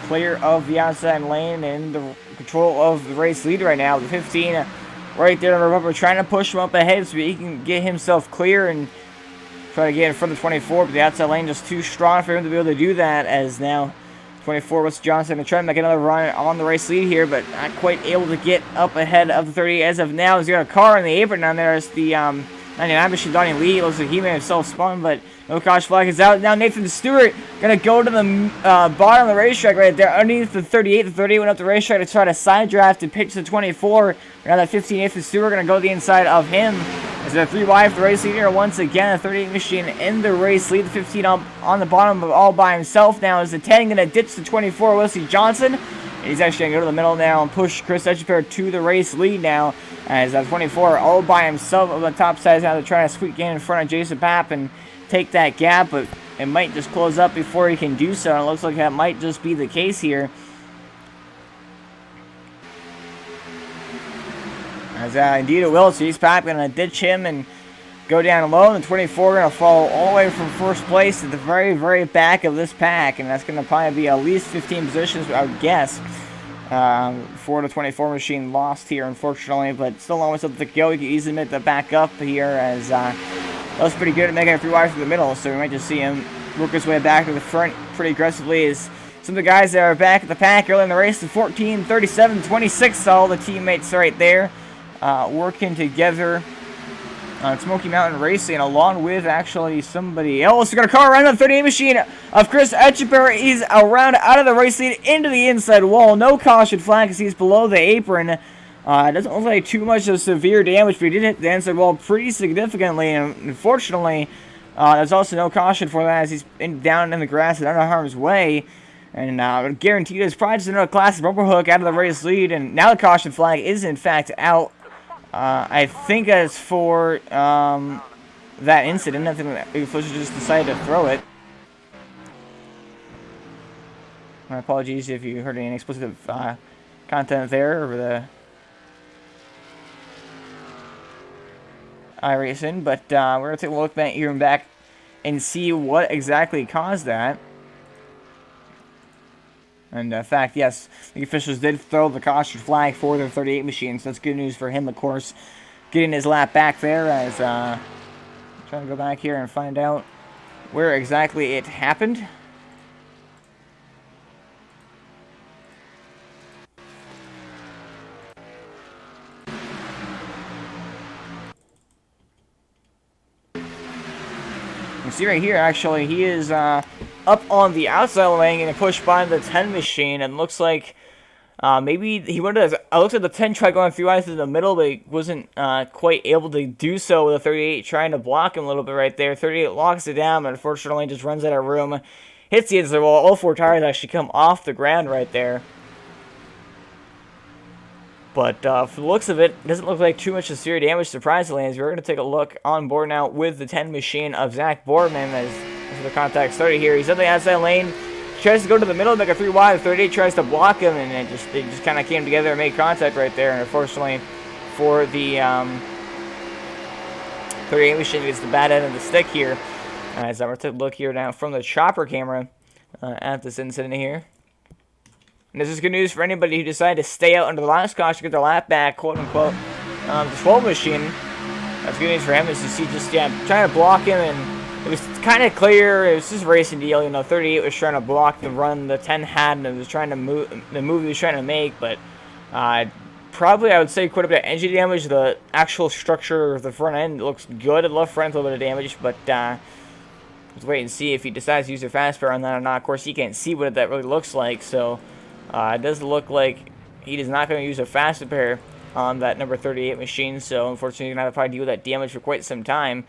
S1: Clear of the outside lane and the control of the race lead right now. The 15 right there, Remember, trying to push him up ahead so he can get himself clear and try to get in front of the 24, but the outside lane just too strong for him to be able to do that, as now 24 was Johnson to try to make another run on the race lead here, but not quite able to get up ahead of the 38 as of now. He's got a car in the apron down there as the 99 machine Donnie Lee. Looks like he may have self-spun, but no caution flag is out. Now Nathan Stewart going to go to the bottom of the racetrack right there underneath the 38. The 38 went up the racetrack to try to side draft and pitch the 24. Now that 15 Nathan Stewart going to go to the inside of him. As they're 3 wide for the race leader. Once again, the 38 machine in the race lead. The 15 up on the bottom of all by himself now. As the 10 going to ditch the 24, Wesley Johnson. And he's actually going to go to the middle now and push Chris Etcheper to the race lead now. As that 24 all by himself on the top side now. They're trying to squeak in front of Jason Papp and take that gap. But it might just close up before he can do so. And it looks like that might just be the case here. As indeed it will. So he's Papp going to ditch him and go down low. And the 24 going to fall all the way from first place to the very, very back of this pack. And that's going to probably be at least 15 positions, I would guess, for the 24 machine lost here, unfortunately. But still almost up to go. You can easily make the back up here as that was pretty good at making it 3 wide through the middle. So we might just see him work his way back to the front pretty aggressively as some of the guys that are back at the pack early in the race. The 14, 37, 26, all the teammates right there. Working together on Smoky Mountain Racing, along with actually somebody else. We got a car around the 38 machine of Chris Etcheper. He's around out of the race lead into the inside wall. No caution flag because he's below the apron. It doesn't look like too much of severe damage, but he did hit the inside wall pretty significantly. And unfortunately, there's also no caution for that as he's down in the grass and out of harm's way. And guaranteed is probably just another classic bumper hook out of the race lead. And now the caution flag is in fact out. I think as for that incident, I think that the officials just decided to throw it. My apologies if you heard any explicit content there over the iRacing, but we're going to take a look back here and back and see what exactly caused that. And in fact, yes, the officials did throw the caution flag for the 38 machine, so that's good news for him, of course, getting his lap back there as trying to go back here and find out where exactly it happened. You see right here, actually, he is up on the outside lane and pushed by the 10 machine, and looks like maybe he wanted to. I looked at the 10 try going through eyes in the middle, but he wasn't quite able to do so with the 38 trying to block him a little bit right there. 38 locks it down, but unfortunately just runs out of room, hits the inside wall. All 4 tires actually come off the ground right there. But for the looks of it, it doesn't look like too much of severe damage, surprisingly, as we're going to take a look on board now with the 10 machine of Zach Boardman as the contact started here. He's on the outside lane, tries to go to the middle, make a 3 wide. The 38 tries to block him, and they just kind of came together and made contact right there. And unfortunately for the 38 machine, gets the bad end of the stick here. As I'm going to take a look here now from the chopper camera at this incident here. And this is good news for anybody who decided to stay out under the last caution to get their lap back, quote unquote. The 12 machine, that's good news for him, as you see just, trying to block him, and it was kind of clear. It was just a racing deal, 38 was trying to block the run the 10 had, and it was trying to move the move he was trying to make, but probably I would say quite a bit of engine damage. The actual structure of the front end looks good. The left front, a little bit of damage, but let's wait and see if he decides to use a fast pair on that or not. Of course, you can't see what that really looks like, so it does look like he is not going to use a fast repair on that number 38 machine, so unfortunately he's going to have to probably deal with that damage for quite some time.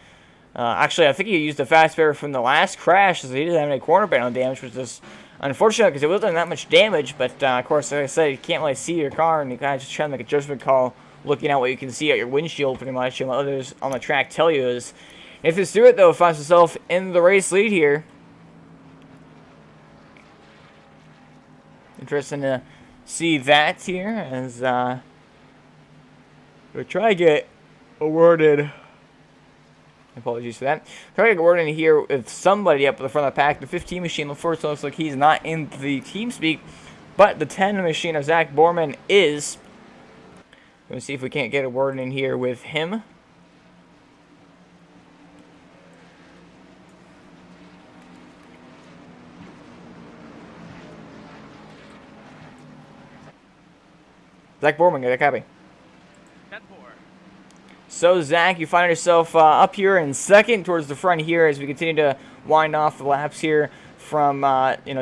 S1: Actually, I think he used the fast repair from the last crash, so he didn't have any corner panel damage, which is unfortunate because it wasn't that much damage, but of course, like I said, you can't really see your car, and you kind of just try to make a judgment call looking at what you can see at your windshield pretty much, and what others on the track tell you is. If it's through it, though, finds himself in the race lead here. Interesting to see that here as we'll try to get awarded. Apologies for that. Try to get awarded here with somebody up at the front of the pack. The 15 machine, unfortunately, looks like he's not in the team speak, but the 10 machine of Zach Borman is. Let's see if we can't get awarded in here with him. Zach Borman, get a copy.
S4: 10-4.
S1: So, Zach, you find yourself up here in second towards the front here as we continue to wind off the laps here from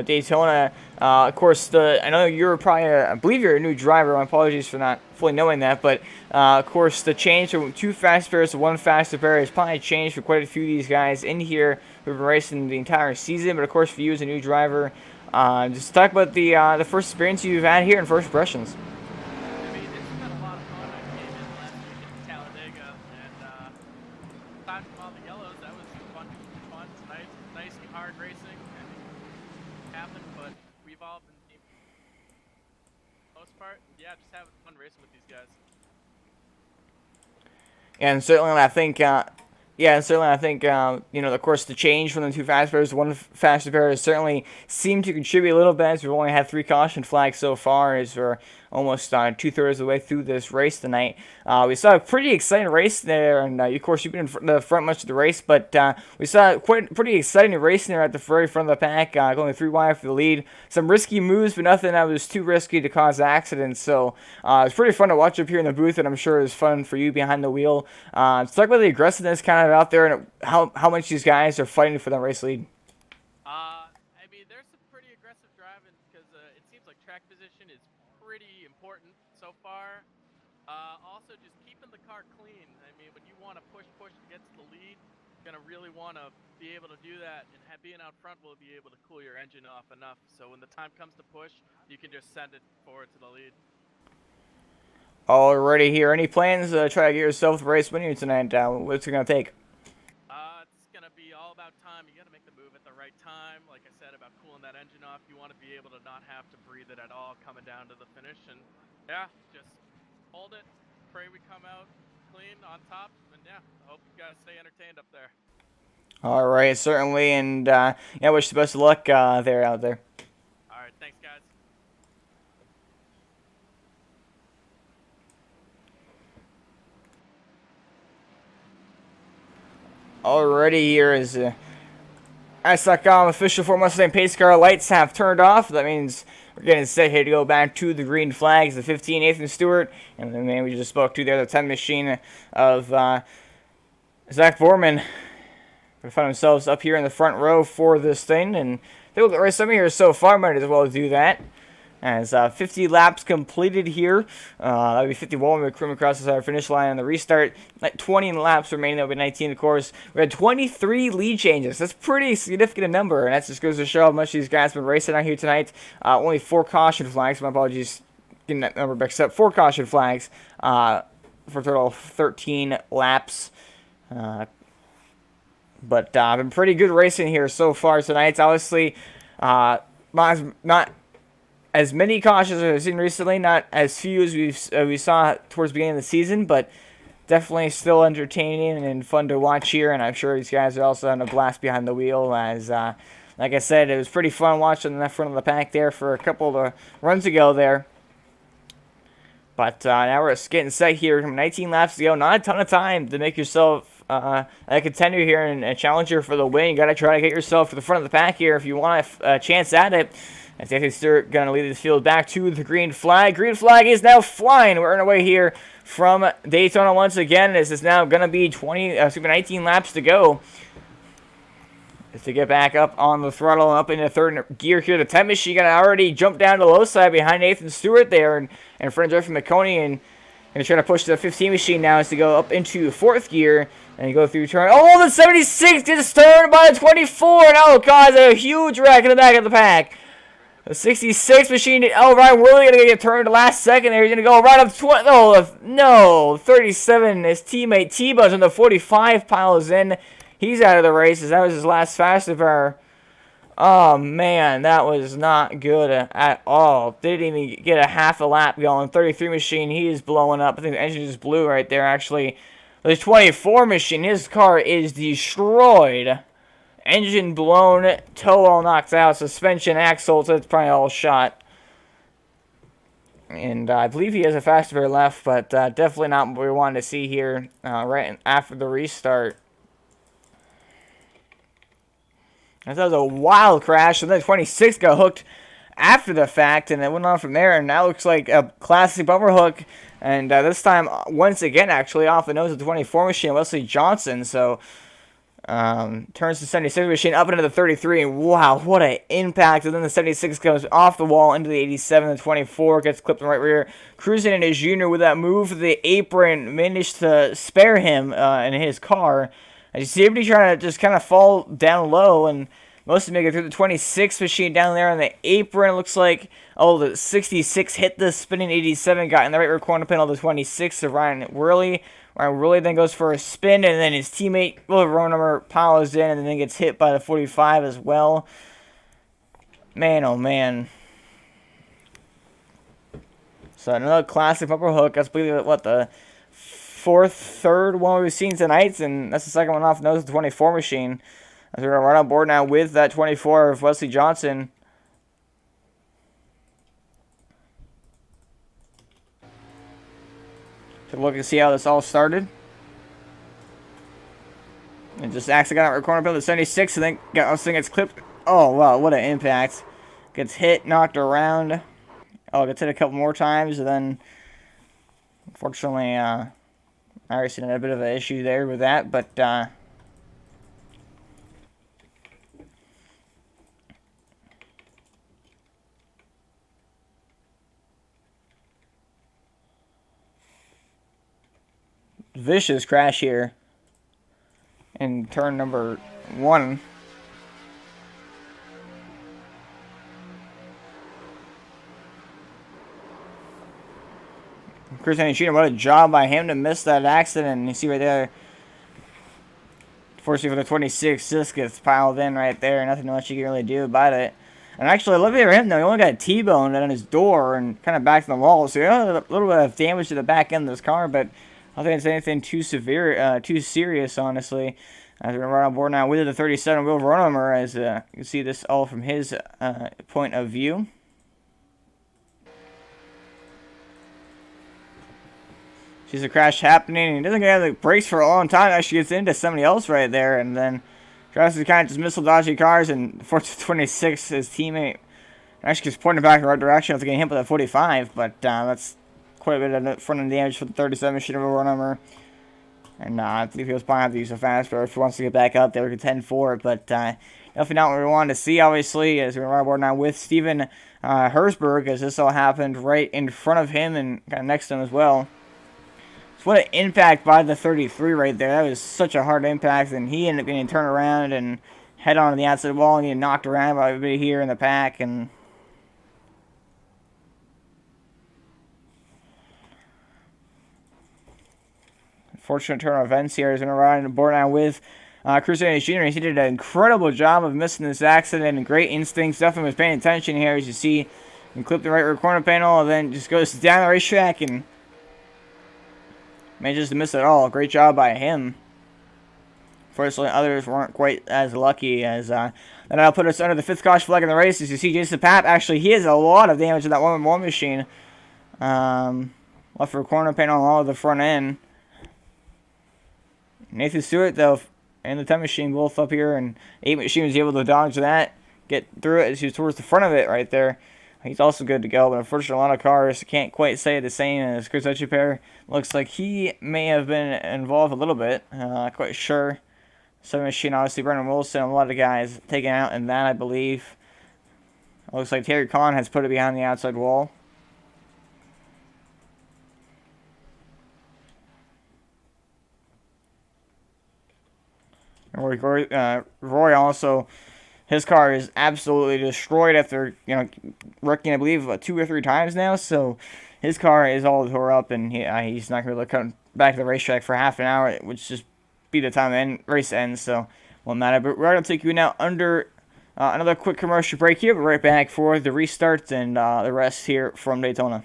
S1: Daytona. Of course, I know you're probably, I believe you're a new driver. My apologies for not fully knowing that, but of course, the change from 2 fast pairs to 1 faster pair has probably changed for quite a few of these guys in here who've been racing the entire season. But of course, for you as a new driver, just talk about the first experience you've had here and first impressions.
S4: I mean, it's been a lot of fun. I came in last week in Talladega and aside from all the yellows, that was fun. It's nice and hard racing. And it happened, but we've all been for the most part. Yeah, just having fun racing with these guys.
S1: And certainly, I think, of course, the change from the 2 fast pairs to 1 faster pair has certainly seemed to contribute a little bit. As we've only had 3 caution flags so far, as we're almost 2/3 of the way through this race tonight. We saw a pretty exciting race there, and of course, you've been in the front much of the race, but we saw pretty exciting race there at the very front of the pack, going 3 wide for the lead. Some risky moves, but nothing that was too risky to cause accidents. So it's pretty fun to watch up here in the booth, and I'm sure it was fun for you behind the wheel. Let's talk about the aggressiveness kind of out there and how much these guys are fighting for that race lead.
S4: I mean, there's some pretty aggressive driving because it seems like track position is pretty important so far. Also, just keeping the car clean. I mean, when you want to push to get to the lead, you're going to really want to be able to do that. And being out front will be able to cool your engine off enough. So when the time comes to push, you can just send it forward to the lead.
S1: Alrighty here. Any plans to try to get yourself the race winning tonight? What's it going to take?
S4: It's going to be all about time. You got to make the move at the right time. Like I said about cooling that engine off, you want to be able to not have to breathe it at all coming down to the finish. And yeah, just hold it. Pray we come out clean on top. And yeah, I hope you guys stay entertained up there.
S1: All right, certainly. And wish you the best of luck out there.
S4: All right, thanks, guys.
S1: Already here is iRacing official for Mustang pace car lights have turned off. That means we're getting set here to go back to the green flags. The 15, Nathan Stewart, and the man we just spoke to there, the 10 machine of Zach Borman. They find themselves up here in the front row for this thing, and they look right some here so far. Might as well do that. As 50 laps completed here. That would be 51 when we come across the finish line on the restart. 20 laps remaining. That would be 19, of course. We had 23 lead changes. That's pretty significant a number, and that just goes to show how much these guys have been racing out here tonight. Only 4 caution flags. My apologies getting that number back up. 4 caution flags for a total of 13 laps. But been pretty good racing here so far tonight. It's obviously not as many cautions as we've seen recently, not as few as we saw towards the beginning of the season, but definitely still entertaining and fun to watch here. And I'm sure these guys are also having a blast behind the wheel. As like I said, it was pretty fun watching the front of the pack there for a couple of runs ago there. But now we're getting set here. 19 laps to go. Not a ton of time to make yourself a contender here and a challenger for the win. You got to try to get yourself to the front of the pack here if you want a chance at it. As Nathan Stewart going to lead this field back to the green flag. Green flag is now flying. We're on our way here from Daytona once again. This is now going to be 19 laps to go. As to get back up on the throttle and up into third gear here. The 10 machine going to already jump down to the low side behind Nathan Stewart there. And in front of Jeff McConey. And going to try to push the 15 machine now as to go up into fourth gear. And go through turn. Oh, the 76 gets turned by the 24. And oh, God, a huge wreck in the back of the pack. The 66 machine, Ryan Worley going to get turned last second there. He's going to go right up 20. No, 37. His teammate T-Buzz on the 45 piles in. He's out of the race as that was his last fastest ever. Oh, man, that was not good at all. Didn't even get a half a lap going. 33 machine, he is blowing up. I think the engine just blew right there, actually. The 24 machine, his car is destroyed. Engine blown, toe all knocked out, suspension, axle, so it's probably all shot. And I believe he has a faster pair left, but definitely not what we wanted to see here right after the restart. That was a wild crash, and then 26 got hooked after the fact, and it went on from there, and that looks like a classic bumper hook, and this time, once again, actually, off the nose of the 24 machine, Wesley Johnson, so turns the 76 machine up into the 33, and wow, what an impact, and then the 76 goes off the wall into the 87, the 24 gets clipped in the right rear, cruising in his junior with that move to the apron, managed to spare him in his car, and you see everybody trying to just kind of fall down low, and most of them make it through the 26 machine down there on the apron. It looks like, oh, the 66 hit the spinning 87, got in the right rear corner panel, the 26 of Ryan Worley. Ryan Worley then goes for a spin, and then his teammate, Will row number, piles in, and then gets hit by the 45 as well. Man, oh man. So another classic bumper hook. That's, believe what, the third one we've seen tonight, and that's the second one off the nose of the 24 machine. As we're right on board now with that 24 of Wesley Johnson. Take a look and see how this all started. And just accidentally got out of corner bill to 76, and then this thing gets clipped. Oh, wow, what an impact. Gets hit, knocked around. Oh, gets hit a couple more times, and then unfortunately, iRacing had a bit of an issue there with that, but vicious crash here in turn number 1. Chris Shooter, what a job by him to miss that accident. You see right there, fortunately for the 26, just gets piled in right there. Nothing much you can really do about it. And actually, look at him though. He only got a T-bone on his door and kind of back to the wall. So he had a little bit of damage to the back end of this car, but I don't think it's anything too severe, too serious, honestly. As we're right on board now with the 37 Will Ronomer, as you can see this all from his point of view. Sees a crash happening, and he doesn't get the brakes for a long time. Actually gets into somebody else right there, and then tries to kind of just missile dodgy cars, and 26, his teammate, actually gets pointed back in the right direction after getting hit by the 45, but that's quite a bit of front end damage for the 37 machine of a runner. And I believe he was planning to use a fast, but if he wants to get back up there, we can contend for it. But definitely not what we wanted to see, obviously, as we're on board now with Steven Hersberg, as this all happened right in front of him and kind of next to him as well. So what an impact by the 33 right there. That was such a hard impact, and he ended up getting turned around and head on to the outside wall and getting knocked around by everybody here in the pack. And fortunate turn of events here. He's going to ride on board now with Chris Jr. He did an incredible job of missing this accident and great instincts. Definitely was paying attention here, as you see. He clipped the right rear corner panel and then just goes down the racetrack and manages to miss it all. Great job by him. Fortunately, others weren't quite as lucky as and that'll put us under the 5th caution flag in the race. As you see, Jason Papp, actually, he has a lot of damage to that 1-1 machine. Left rear corner panel and all of the front end. Nathan Stewart, though, and the 10 machine both up here, and 8 machine was able to dodge that, get through it as he was towards the front of it right there. He's also good to go, but unfortunately, a lot of cars can't quite say the same as Chris Etchepair. Looks like he may have been involved a little bit, quite sure. 7 machine, obviously, Brendan Wilson, a lot of guys taken out in that, I believe. Looks like Terry Kahn has put it behind the outside wall. Roy also, his car is absolutely destroyed after, wrecking, I believe, 2 or 3 times now. So his car is all tore up, and he's not going to be able to come back to the racetrack for half an hour, which just be the time the race ends. So won't matter. But we're going to take you now under another quick commercial break here. But right back for the restart and the rest here from Daytona.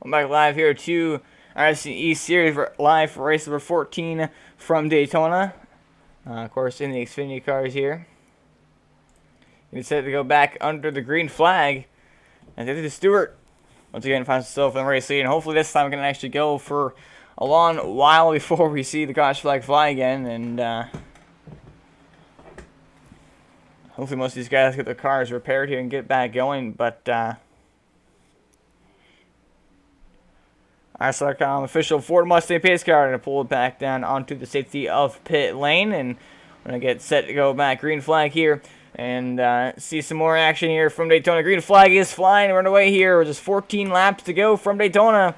S1: Welcome back live here to iRacing East Series live for race number 14 from Daytona. Of course, in the Xfinity cars here. You decided to go back under the green flag. And Nathan Stewart once again finds himself in the race lead. And hopefully this time we can actually go for a long while before we see the caution flag fly again. And hopefully most of these guys get their cars repaired here and get back going. But iRacing official Ford Mustang pace car going to pull it back down onto the safety of pit lane. And we're going to get set to go back green flag here. And see some more action here from Daytona. Green flag is flying. We're underway here. With just 14 laps to go from Daytona.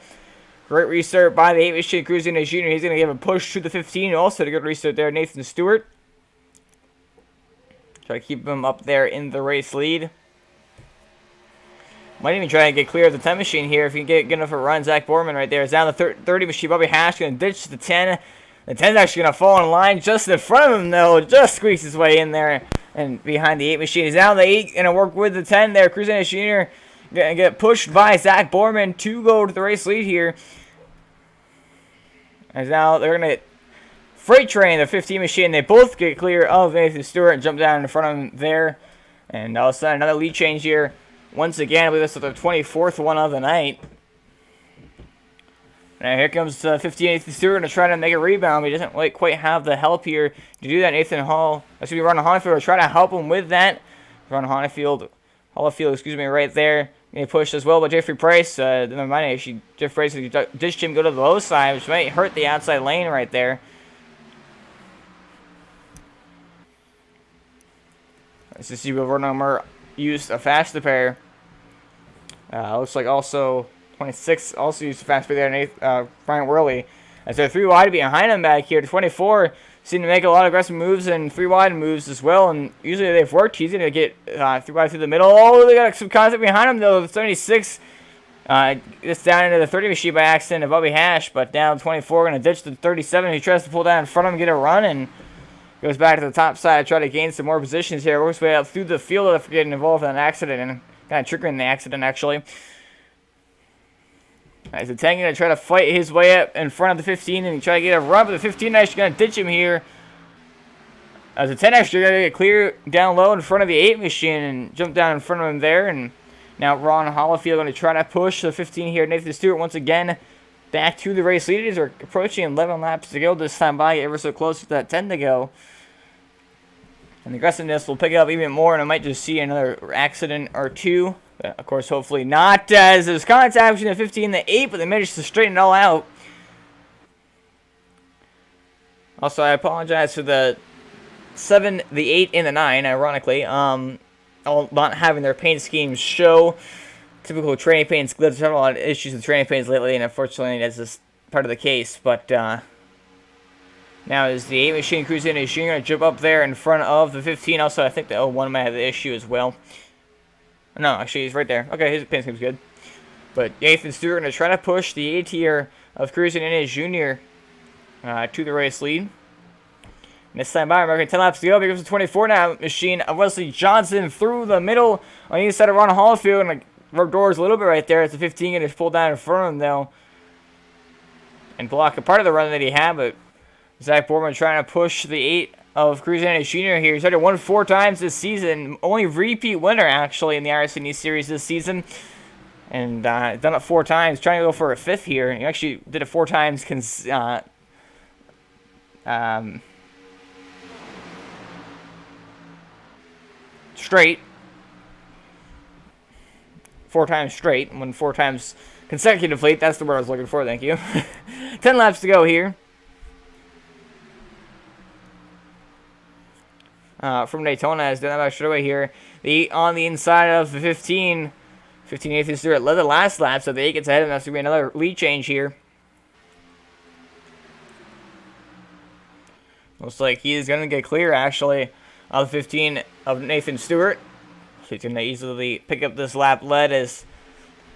S1: Great restart by the 8 machine cruising as junior. He's going to give a push to the 15. Also, a good restart there, Nathan Stewart. Try to keep him up there in the race lead. Might even try to get clear of the 10 machine here if you can get good enough a run. Zach Borman right there is down the 30 machine. Bobby Hash going to ditch the 10. The 10's actually going to fall in line just in front of him, though. Just squeaks his way in there. And behind the 8 machine. He's down the 8 and work with the 10 there. Cruising as junior. Going to get pushed by Zach Borman to go to the race lead here. As now they're going to freight train the 15 machine. They both get clear of Nathan Stewart and jump down in front of him there. And all of a sudden another lead change here. Once again, I believe this is the 24th one of the night. Now here comes 15 Nathan Stewart going to try to make a rebound, but he doesn't quite have the help here to do that. Ron Honeyfield will try to help him with that. Ron Honeyfield, right there. Getting pushed as well by Jeffrey Price. Never mind, actually, Jeff Price ditched him, go to the low side, which might hurt the outside lane right there. This is Ron Number used a faster pair. Looks like also 26 also used a fast pair there, Brian Worley. As they're 3 wide behind him back here. 24 seem to make a lot of aggressive moves and 3 wide moves as well. And usually they've worked. He's going to get 3 wide through the middle. Oh, they got some contact behind him though. 76 gets down into the 30 machine by accident of Bobby Hash. But down 24 going to ditch the 37. He tries to pull down in front of him, get a run, and goes back to the top side, try to gain some more positions here. Works his way out through the field after getting involved in an accident and kind of triggering the accident actually. As the 10 going to try to fight his way up in front of the 15 and he try to get a run, but the 15 actually going to ditch him here. As the 10 actually going to get clear down low in front of the 8 machine and jump down in front of him there. And now Ron Hollifield going to try to push the 15 here. Nathan Stewart once again back to the race leaders. Are approaching 11 laps to go this time by, ever so close to that 10 to go. And the aggressiveness will pick it up even more, and I might just see another accident or two. But of course, hopefully not, as there's contact between the 15 and the 8, but they managed to straighten it all out. Also, I apologize for the 7, the 8, and the 9, ironically. All not having their paint schemes show. Typical training paints. There's had a lot of issues with training paints lately, and unfortunately that's just part of the case. But now is the 8 machine cruising is going to jump up there in front of the 15. Also, I think the 01 might have the issue as well. No, actually, he's right there. Okay, his paint scheme's good. But Nathan Stewart going to try to push the A tier of cruising in his junior to the race lead. And this time by, American 10 laps to go. Here comes the 24 now machine of Wesley Johnson through the middle on either side of Ron Hollifield. And rub doors a little bit right there. It's the 15 going to pull down in front of him, though, and block a part of the run that he had. But Zach Borman trying to push the 8 of cruising in his junior here. He's already won 4 times this season. Only repeat winner, actually, in the iRacing Series this season. And done it 4 times. Trying to go for a 5th here. He actually did it 4 times straight. 4 times straight. Won 4 times consecutively. That's the word I was looking for. Thank you. 10 laps to go here. From Daytona has done that back straightaway here. On the inside of the 15. 15 Nathan Stewart led the last lap, so the 8 gets ahead, and that's going to be another lead change here. Looks like he is going to get clear, actually, of the 15 of Nathan Stewart. So he's going to easily pick up this lap lead as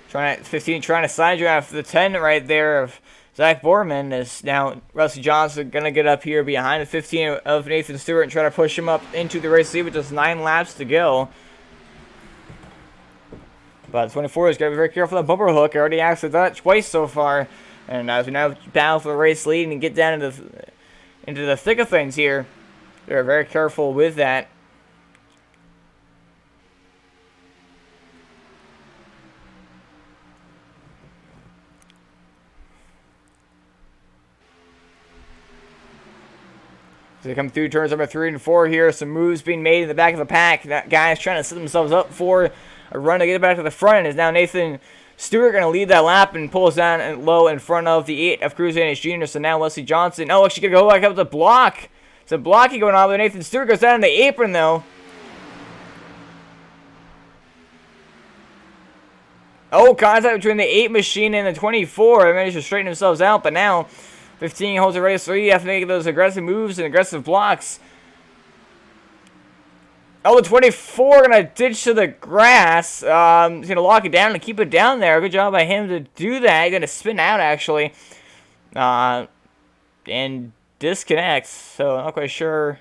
S1: 15 trying to side draft the 10 right there of Zach Borman. Is now Rusty Johnson going to get up here behind the 15 of Nathan Stewart and try to push him up into the race lead with just 9 laps to go. But 24 is got to be very careful of that bumper hook. I already actually done it twice so far. And as we now battle for the race lead and get down into the thick of things here, they're very careful with that. So they come through turns number 3 and 4 here. Some moves being made in the back of the pack. That guys trying to set themselves up for a run to get back to the front. Is now Nathan Stewart going to lead that lap and pull us down and low in front of the 8 of Cruz Annis Jr. So now Wesley Johnson. Oh, actually going to go back up the block. Some blocking going on, but Nathan Stewart goes down in the apron though. Oh, contact between the 8 machine and the 24. They managed to straighten themselves out, but now 15 holds the race, so you have to make those aggressive moves and aggressive blocks. Oh, the 24 going to ditch to the grass. He's going to lock it down and keep it down there. Good job by him to do that. He's going to spin out, actually. And disconnects. So, I'm not quite sure.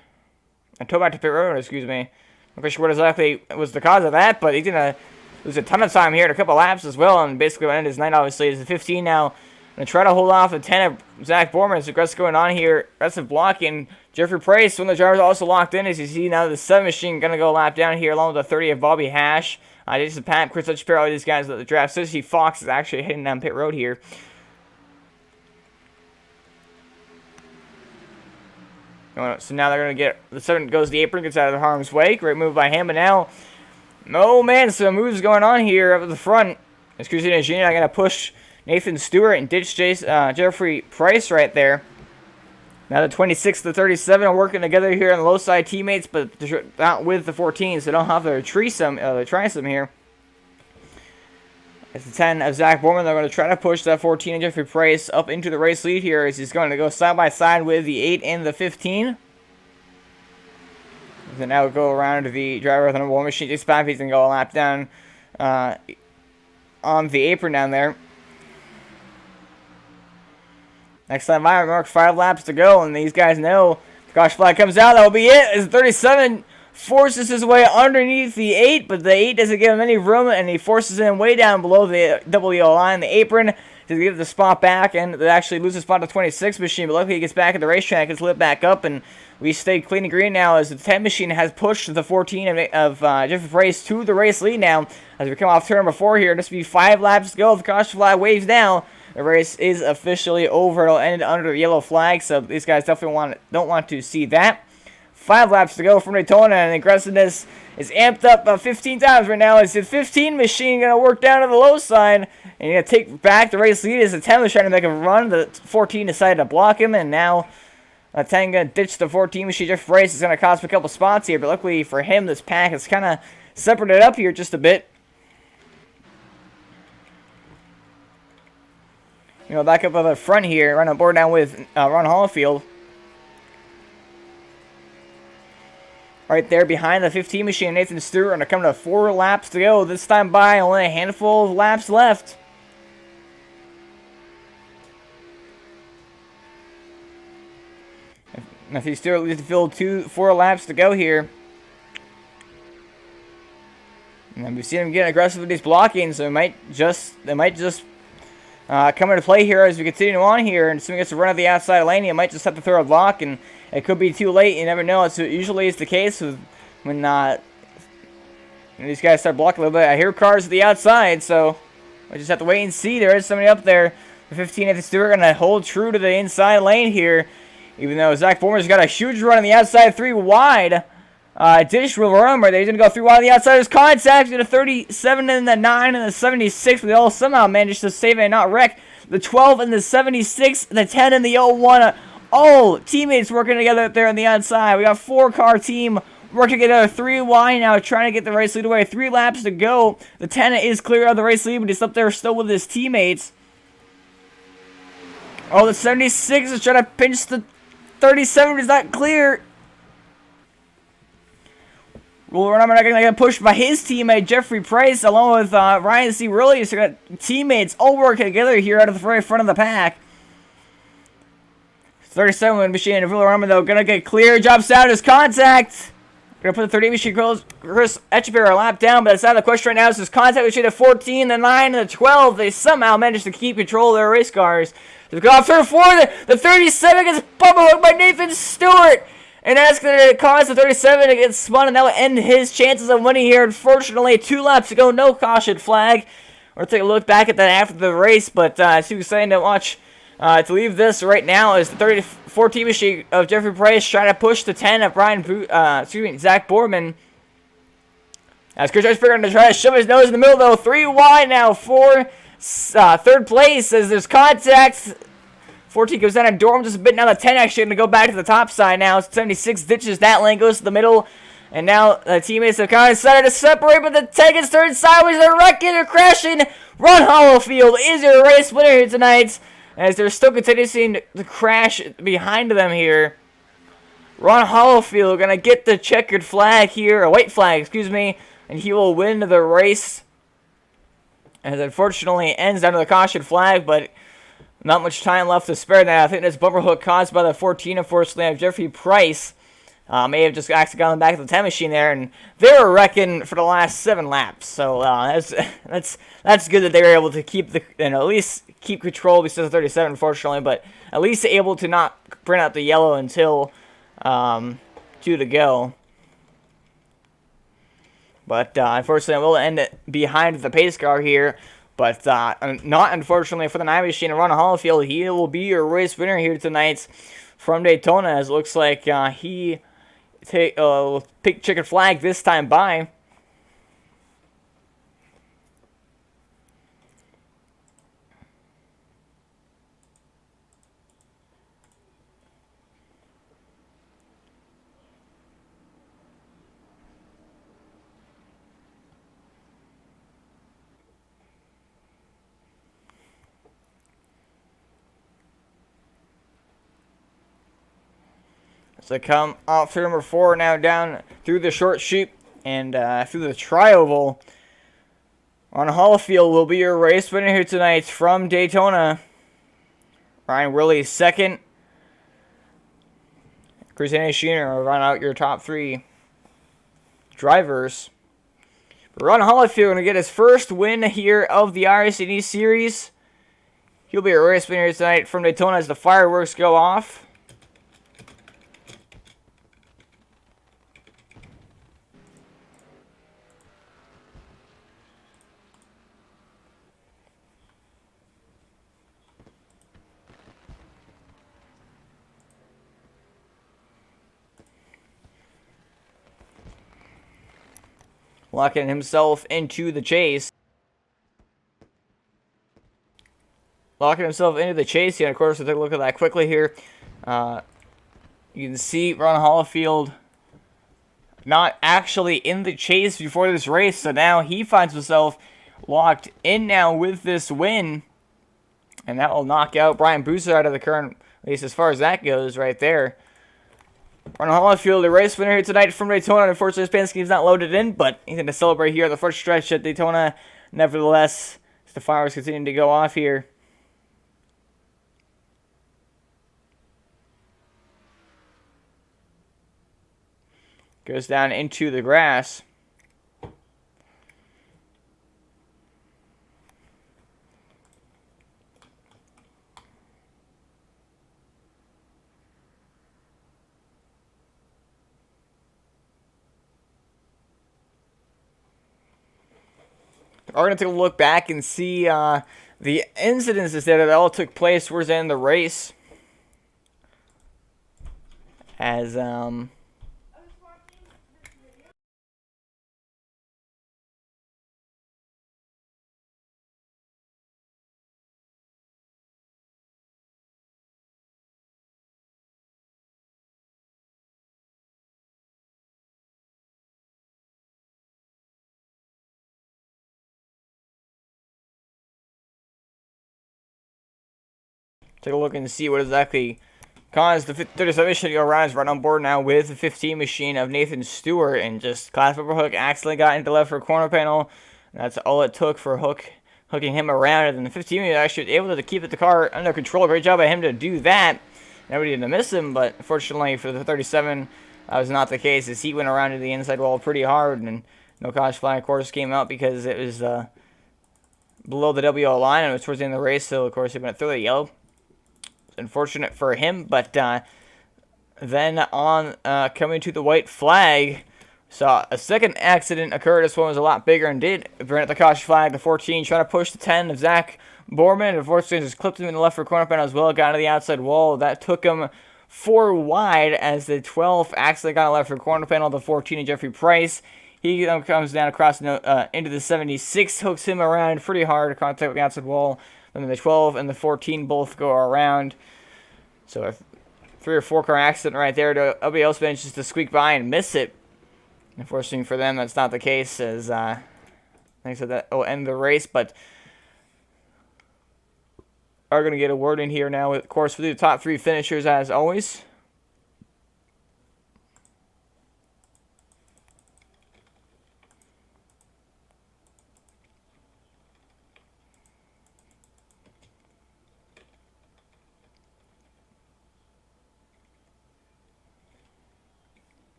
S1: I told back to pit road, excuse me. I'm not quite sure what exactly was the cause of that, but he's going to lose a ton of time here in a couple laps as well. And basically, what ended his night, obviously, is the 15 now. Going to try to hold off the 10 of Zach Borman. There's aggressive going on here. Aggressive blocking. Jeffrey Price, one of the drivers, also locked in. As you see now, the 7 machine going to go lap down here along with the 30 of Bobby Hash. Jason Pat, Chris Shapiro, all these guys at the draft. Cissy Fox is actually heading down pit road here. So now they're going to get, the 7 goes to the apron, gets out of harm's way. Great move by him, but now, oh man, some moves going on here up at the front. As Cruz Annis Jr. going to push Nathan Stewart and ditch Jeffrey Price right there. Now the 26 to 37 are working together here on the low side teammates, but not with the 14, so they don't have to try some here. It's the 10 of Zach Borman. They're going to try to push that 14 of Jeffrey Price up into the race lead here as he's going to go side by side with the 8 and the 15. So now we'll go around to the driver of the number 1 machine. Jason Pappy's going to go a lap down on the apron down there. Next time I mark 5 laps to go, and these guys know the caution flag comes out. That'll be it. As 37 forces his way underneath the 8, but the 8 doesn't give him any room, and he forces him way down below the double yellow line, the apron, to give the spot back, and they actually lose the spot to 26 machine. But luckily he gets back at the racetrack, gets lit back up, and we stay clean and green now as the 10 machine has pushed the 14 of Jeffrey Price to the race lead now. As we come off turn number 4 here, just be 5 laps to go. The caution flag waves down. The race is officially over. It'll end under the yellow flag, so these guys definitely don't want to see that. 5 laps to go from Daytona, and the aggressiveness is amped up about 15 times right now. It's the 15 machine going to work down to the low side, and you're going to take back the race lead as the 10 was trying to make a run. The 14 decided to block him, and now 10 going to ditch the 14 machine. Jeff Price is going to cost him a couple spots here, but luckily for him, this pack has kind of separated up here just a bit. You know, back up on the front here, run on board down with Ron Hallfield. Right there behind the 15 machine, Nathan Stewart, and they're coming to 4 laps to go. This time by only a handful of laps left. Nathan Stewart leads the field 4 laps to go here. And we've seen him get aggressive with these blockings, so they might just come into play here as we continue on here, and someone gets to run at the outside lane, he might just have to throw a block, and it could be too late. You never know. It usually is the case when these guys start blocking a little bit. I hear cars at the outside, so I just have to wait and see. There is somebody up there. The 15 at the Stewart going to hold true to the inside lane here, even though Zach Borman's got a huge run on the outside 3 wide. Dish will run where they're going to go 3 wide on the outside. There's contact to the 37 and the 9 and the 76. They all somehow managed to save and not wreck. The 12 and the 76, the 10 and the 01. All teammates working together up there on the outside. We got 4-car team working together 3 wide now, trying to get the race lead away. 3 laps to go. The 10 is clear of the race lead, but he's up there still with his teammates. Oh, the 76 is trying to pinch the 37. Is not clear. Well, remember, going to get pushed by his teammate, Jeffrey Price, along with Ryan C. Riley. So, got teammates all working together here out of the very front of the pack. 37 machine and Villarama, though, going to get clear. Drops out his contact. Gonna put the 38 machine Chris Etcheverry a lap down, but it's out of the question right now. This is contact machine at 14, the 9, and the 12. They somehow managed to keep control of their race cars. They've got off turn 4. The 37 gets bumper hooked by Nathan Stewart. And that's going to cause the 37 to get spun, and that will end his chances of winning here. Unfortunately, 2 laps to go, no caution flag. We'll take a look back at that after the race, but it's too exciting to watch. To leave this right now is the 14 machine of Jeffrey Price trying to push the 10 of Zach Borman. As Chris Etcheverry going to try to shove his nose in the middle, though. 3 wide now for third place as there's contact. 14 goes down and Dorm just a bit. Now the 10 actually going to go back to the top side now. 76 ditches that lane, goes to the middle. And now the teammates have kind of decided to separate, but the 10 gets turned sideways. They're wrecking or crashing. Ron Hollowfield is your race winner here tonight, as they're still continuing to crash behind them here. Ron Hollowfield going to get the checkered flag here, a white flag, excuse me, and he will win the race. As unfortunately ends down to the caution flag, but not much time left to spare now. I think this bumper hook caused by the 14, unfortunately, of Jeffrey Price. May have just actually gone back to the 10 machine there, and they were wrecking for the last 7 laps. So that's good that they were able to keep at least keep control besides the 37, unfortunately, but at least able to not print out the yellow until 2 to go. But unfortunately, we'll end it behind the pace car here. But not unfortunately for the 9 machine. Ron Hollowfield, he will be your race winner here tonight from Daytona. As it looks like he will pick checkered flag this time by. So come off through number 4 now down through the short chute and through the tri-oval. Ron Hollowfield will be your race winner here tonight from Daytona. Ryan Willey second. Chris Sheener will run out your top 3 drivers. But Ron Hollowfield going to get his first win here of the iRacing Series. He'll be your race winner here tonight from Daytona as the fireworks go off. Locking himself into the chase. Locking himself into the chase here. Of course, we'll take a look at that quickly here. You can see Ron Hollowfield not actually in the chase before this race. So now he finds himself locked in now with this win. And that will knock out Brian Boozer out of the current, at least as far as that goes right there. Ron Hollowfield, the race winner here tonight from Daytona. Unfortunately, his Penske is not loaded in, but he's going to celebrate here at the first stretch at Daytona. Nevertheless, the fireworks continue to go off here. Goes down into the grass. We're going to take a look back and see the incidences that all took place towards the end of the race. As take a look and see what exactly caused the 37 machine to go around. Right on board now with the 15 machine of Nathan Stewart, and just class overhook accidentally got into the left rear corner panel. That's all it took for hooking him around, and then the 15 was actually able to keep the car under control. Great job by him to do that. Nobody didn't miss him, but unfortunately for the 37, that was not the case. His heat went around to the inside wall pretty hard, and no caution flag, of course, came out because it was below the WL line, and it was towards the end of the race, so, of course, he went through the yellow. Unfortunate for him, but then on coming to the white flag, saw a second accident occur. This one was a lot bigger and did prevent the caution flag. The 14 trying to push the 10 of Zach Borman. Unfortunately, just clipped him in the left rear corner panel as well. Got to the outside wall. That took him 4 wide as the 12 accidentally got on the left rear corner panel. The 14 of Jeffrey Price. He comes down across into the 76, hooks him around pretty hard, contact with the outside wall. Then the 12 and the 14 both go around. So a 3 or 4 car accident right there. Everybody else manages to squeak by and miss it. Unfortunately for them, that's not the case, as like I said, that will end the race, but are going to get a word in here now. Of course, we'll do the top 3 finishers as always.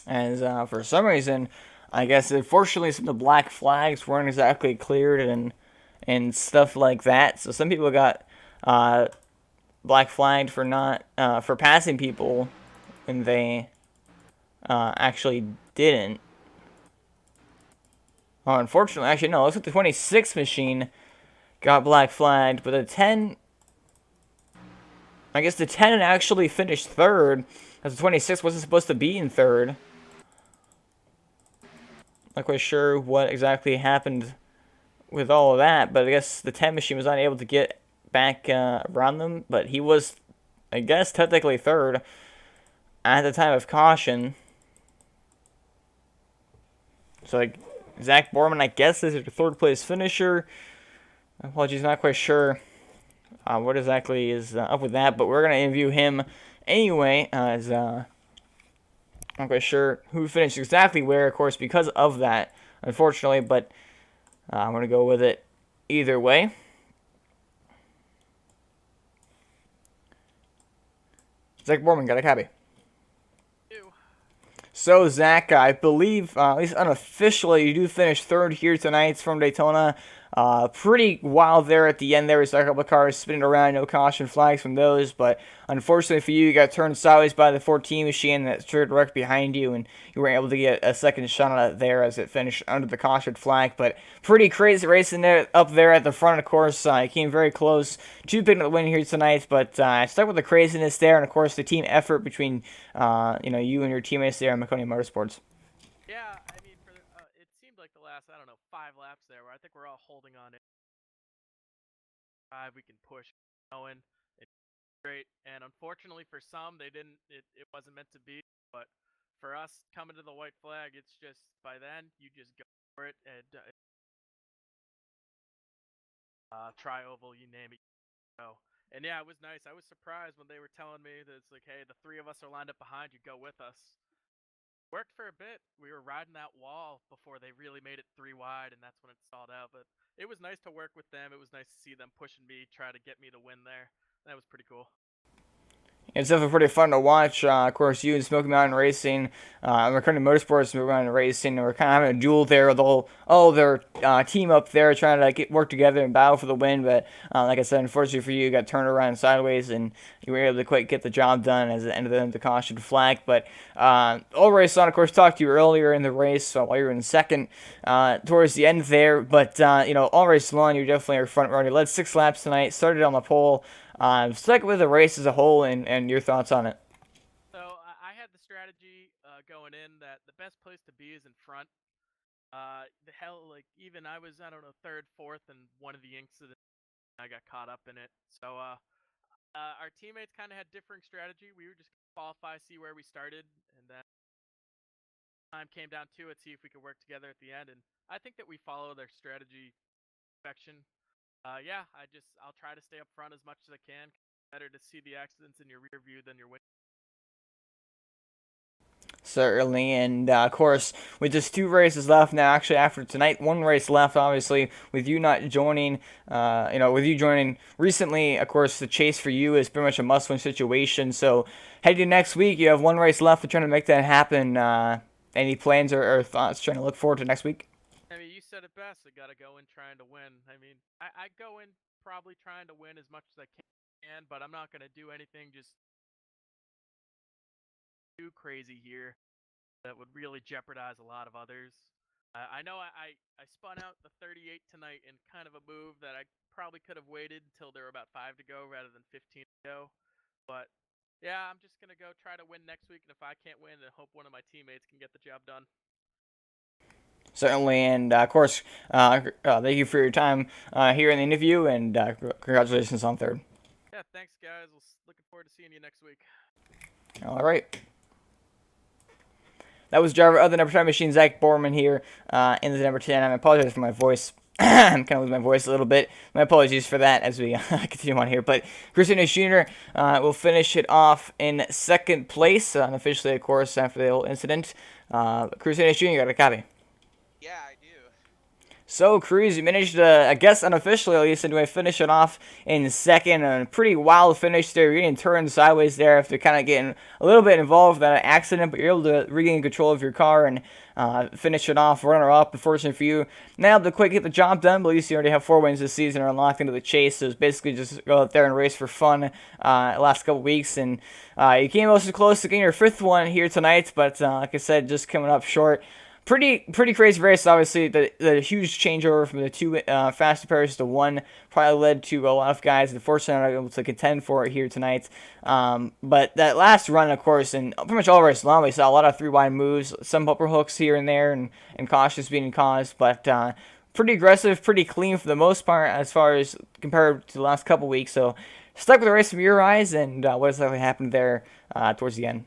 S1: As for some reason, I guess unfortunately some of the black flags weren't exactly cleared and stuff like that. So some people got black flagged for not for passing people, and they actually didn't. Oh, unfortunately, actually no. It looks like the 26 machine got black flagged, but the 10. I guess the 10 actually finished third, as the 26 wasn't supposed to be in third. Not quite sure what exactly happened with all of that, but I guess the 10 machine was not able to get back around them, but he was, I guess, technically third at the time of caution. So, like, Zach Borman, I guess, is your third place finisher. Apologies, not quite sure what exactly is up with that, but we're going to interview him anyway, as I'm not quite sure who finished exactly where, of course, because of that, unfortunately, but I'm going to go with it either way. Zach Borman, got a copy. So, Zach, I believe, at least unofficially, you do finish third here tonight from Daytona. Pretty wild there at the end there. We saw a couple of cars spinning around, no caution flags from those, but unfortunately for you, you got turned sideways by the 14 machine that straight direct behind you, and you weren't able to get a second shot on it there as it finished under the caution flag. But pretty crazy racing there up there at the front, of course. You came very close to picking up the win here tonight, but stuck with the craziness there, and of course the team effort between you and your teammates there at McConaughey Motorsports.
S4: Yeah, I mean, it seemed like the last, I don't know, 5 laps there, where I think we're all holding on it. We can push going. It's great, and unfortunately for some, they didn't. It wasn't meant to be. But for us coming to the white flag, it's just by then you just go for it and try oval, you name it. So, and yeah, it was nice. I was surprised when they were telling me that it's like, hey, the 3 of us are lined up behind you. Go with us. Worked for a bit. We were riding that wall before they really made it 3 wide, and that's when it stalled out. But it was nice to work with them. It was nice to see them pushing me, try to get me the win there. That was pretty cool.
S1: It's definitely pretty fun to watch. Of course, you and Smoky Mountain Racing, McCartney Motorsports, Smoky Mountain Racing, we're kind of having a duel there. They'll their team up there trying to work together and battle for the win. But like I said, unfortunately for you, you got turned around sideways and you were able to quite get the job done as it ended up the caution flag. But all race on, of course, talked to you earlier in the race while you were in second towards the end there. But all race long, you definitely are front runner. You led 6 laps tonight, started on the pole. Stuck with the race as a whole, and your thoughts on it.
S4: So I had the strategy going in that the best place to be is in front. The hell, like even I was, I don't know, third, fourth, and one of the incidents I got caught up in it. So our teammates kind of had differing strategy. We were just qualify, see where we started, and then time came down to it, see if we could work together at the end. And I think that we follow their strategy perfection. Yeah, I'll try to stay up front as much as I can. Better to see the accidents in your rear view than your windshield.
S1: Certainly, and of course, with just 2 races left now, actually after tonight, 1 race left, obviously, with you not joining, with you joining recently, of course, the chase for you is pretty much a must-win situation. So, heading next week, you have 1 race left to try to make that happen. Any plans or thoughts trying to look forward to next week?
S4: I mean, you said it best. I gotta go in trying to win. I mean, I go in probably trying to win as much as I can, but I'm not gonna do anything just too crazy here that would really jeopardize a lot of others. I know I spun out the 38 tonight in kind of a move that I probably could have waited until there were about 5 to go rather than 15 to go. But yeah, I'm just gonna go try to win next week, and if I can't win, then hope one of my teammates can get the job done.
S1: Certainly, and of course, thank you for your time here in the interview, and congratulations on third.
S4: Yeah, thanks guys. Looking forward to seeing you next week.
S1: All right. That was driver of the number 10 machine, Zach Borman here in the number 10. I apologize for my voice. I'm kind of losing my voice a little bit. My apologies for that as we continue on here. But Christian Jr. Will finish it off in second place, unofficially, of course, after the whole incident. Christian Jr., you got a copy.
S5: Yeah, I do.
S1: So, Cruz, you managed to, I guess unofficially at least, to finish it off in second. A pretty wild finish there. You're getting turned sideways there after kind of getting a little bit involved in that accident, but you're able to regain control of your car and finish it off runner-up. Unfortunately for you, not able to quite get the job done, but at least you already have 4 wins this season, are unlocked into the chase. So it's basically just go out there and race for fun last couple weeks. And you came also close to getting your 5th one here tonight, but like I said, just coming up short. Pretty crazy race, obviously. The huge changeover from the 2 fast pairs to 1 probably led to a lot of guys, unfortunately, not able to contend for it here tonight. But that last run, of course, and pretty much all race long, we saw a lot of 3-wide moves, some bumper hooks here and there, and cautions being caused. But pretty aggressive, pretty clean for the most part, as far as compared to the last couple weeks. So stuck with the race from your eyes, and what exactly happened there towards the end?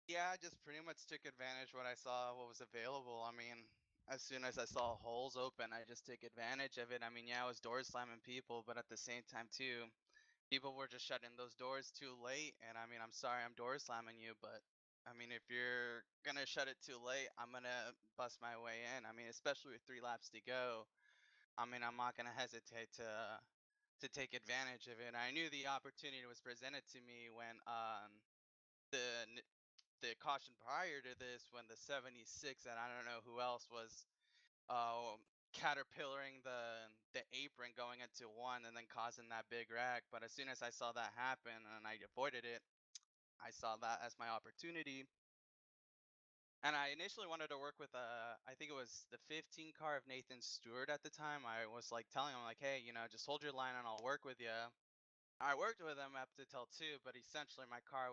S5: Yeah, I just pretty much took advantage what I saw, what was available. I mean, as soon as I saw holes open, I just took advantage of it. I mean, yeah, I was door slamming people, but at the same time too, people were just shutting those doors too late. And I mean, I'm sorry I'm door slamming you, but I mean, if you're gonna shut it too late, I'm gonna bust my way in. I mean, especially with 3 laps to go. I mean, I'm not gonna hesitate to take advantage of it. I knew the opportunity was presented to me when the the caution prior to this, when the 76 and I don't know who else was caterpillaring the apron going into one and then causing that big wreck. But as soon as I saw that happen and I avoided it, I saw that as my opportunity. And I initially wanted to work with I think it was the 15 car of Nathan Stewart at the time. I was like telling him like, hey, just hold your line and I'll work with you. I worked with him up to till 2, but essentially my car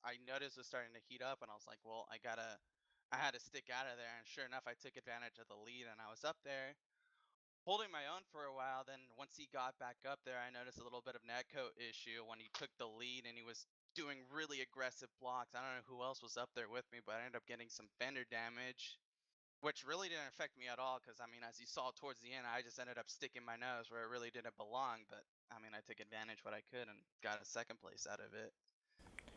S5: I noticed was starting to heat up, and I was like, well, I had to stick out of there. And sure enough, I took advantage of the lead, and I was up there holding my own for a while. Then once he got back up there, I noticed a little bit of netcoat issue when he took the lead, and he was doing really aggressive blocks. I don't know who else was up there with me, but I ended up getting some fender damage, which really didn't affect me at all because, I mean, as you saw towards the end, I just ended up sticking my nose where it really didn't belong. But, I mean, I took advantage what I could and got a second place out of it.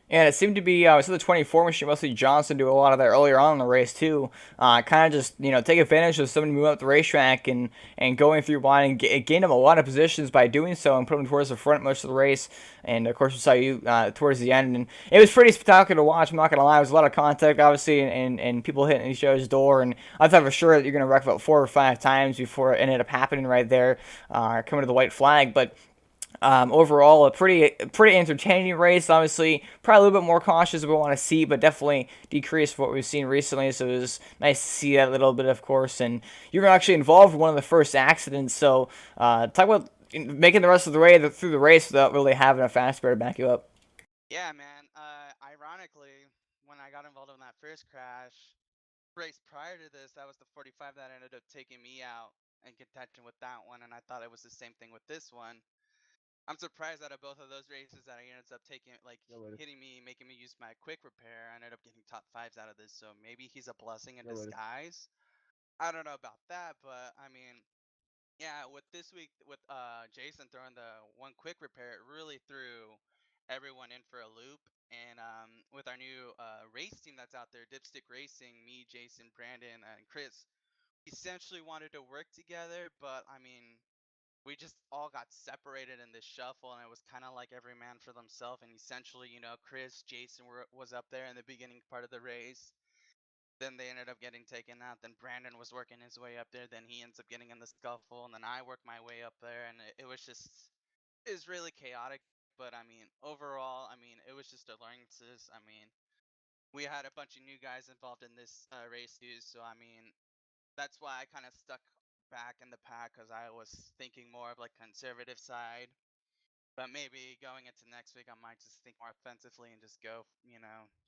S1: And it seemed to be, it was the 24 machine, mostly Johnson do a lot of that earlier on in the race, too. Kind of just, take advantage of somebody moving up the racetrack and going through line and gained him a lot of positions by doing so and put him towards the front most of the race. And, of course, we saw you towards the end. And it was pretty spectacular to watch, I'm not going to lie. There was a lot of contact, obviously, and people hitting each other's door. And I thought for sure that you're going to wreck about 4 or 5 times before it ended up happening right there, coming to the white flag. But overall, a pretty entertaining race. Obviously, probably a little bit more cautious than we want to see, but definitely decreased what we've seen recently. So it was nice to see that a little bit, of course. And you were actually involved in one of the first accidents. So talk about making the rest of the way through the race without really having a fast spare to back you up.
S5: Yeah, man. Ironically, when I got involved in that first crash, race prior to this, that was the 45 that ended up taking me out in contention with that one. And I thought it was the same thing with this one. I'm surprised out of both of those races that I ended up taking, like, hitting me, making me use my quick repair. I ended up getting top 5s out of this, so maybe he's a blessing in disguise. I don't know about that, but I mean, yeah, with this week with Jason throwing the one quick repair, it really threw everyone in for a loop. And with our new race team that's out there, Dipstick Racing, me, Jason, Brandon, and Chris, essentially wanted to work together, but I mean, we just all got separated in this shuffle, and it was kind of like every man for themselves. And essentially, Chris, Jason was up there in the beginning part of the race. Then they ended up getting taken out. Then Brandon was working his way up there. Then he ends up getting in the scuffle, and then I worked my way up there, and it was just it was really chaotic. But I mean, overall, I mean, it was just a learning process. I mean, we had a bunch of new guys involved in this race too, so I mean, that's why I kind of stuck back in the pack because I was thinking more of like conservative side. But maybe going into next week, I might just think more offensively and just go,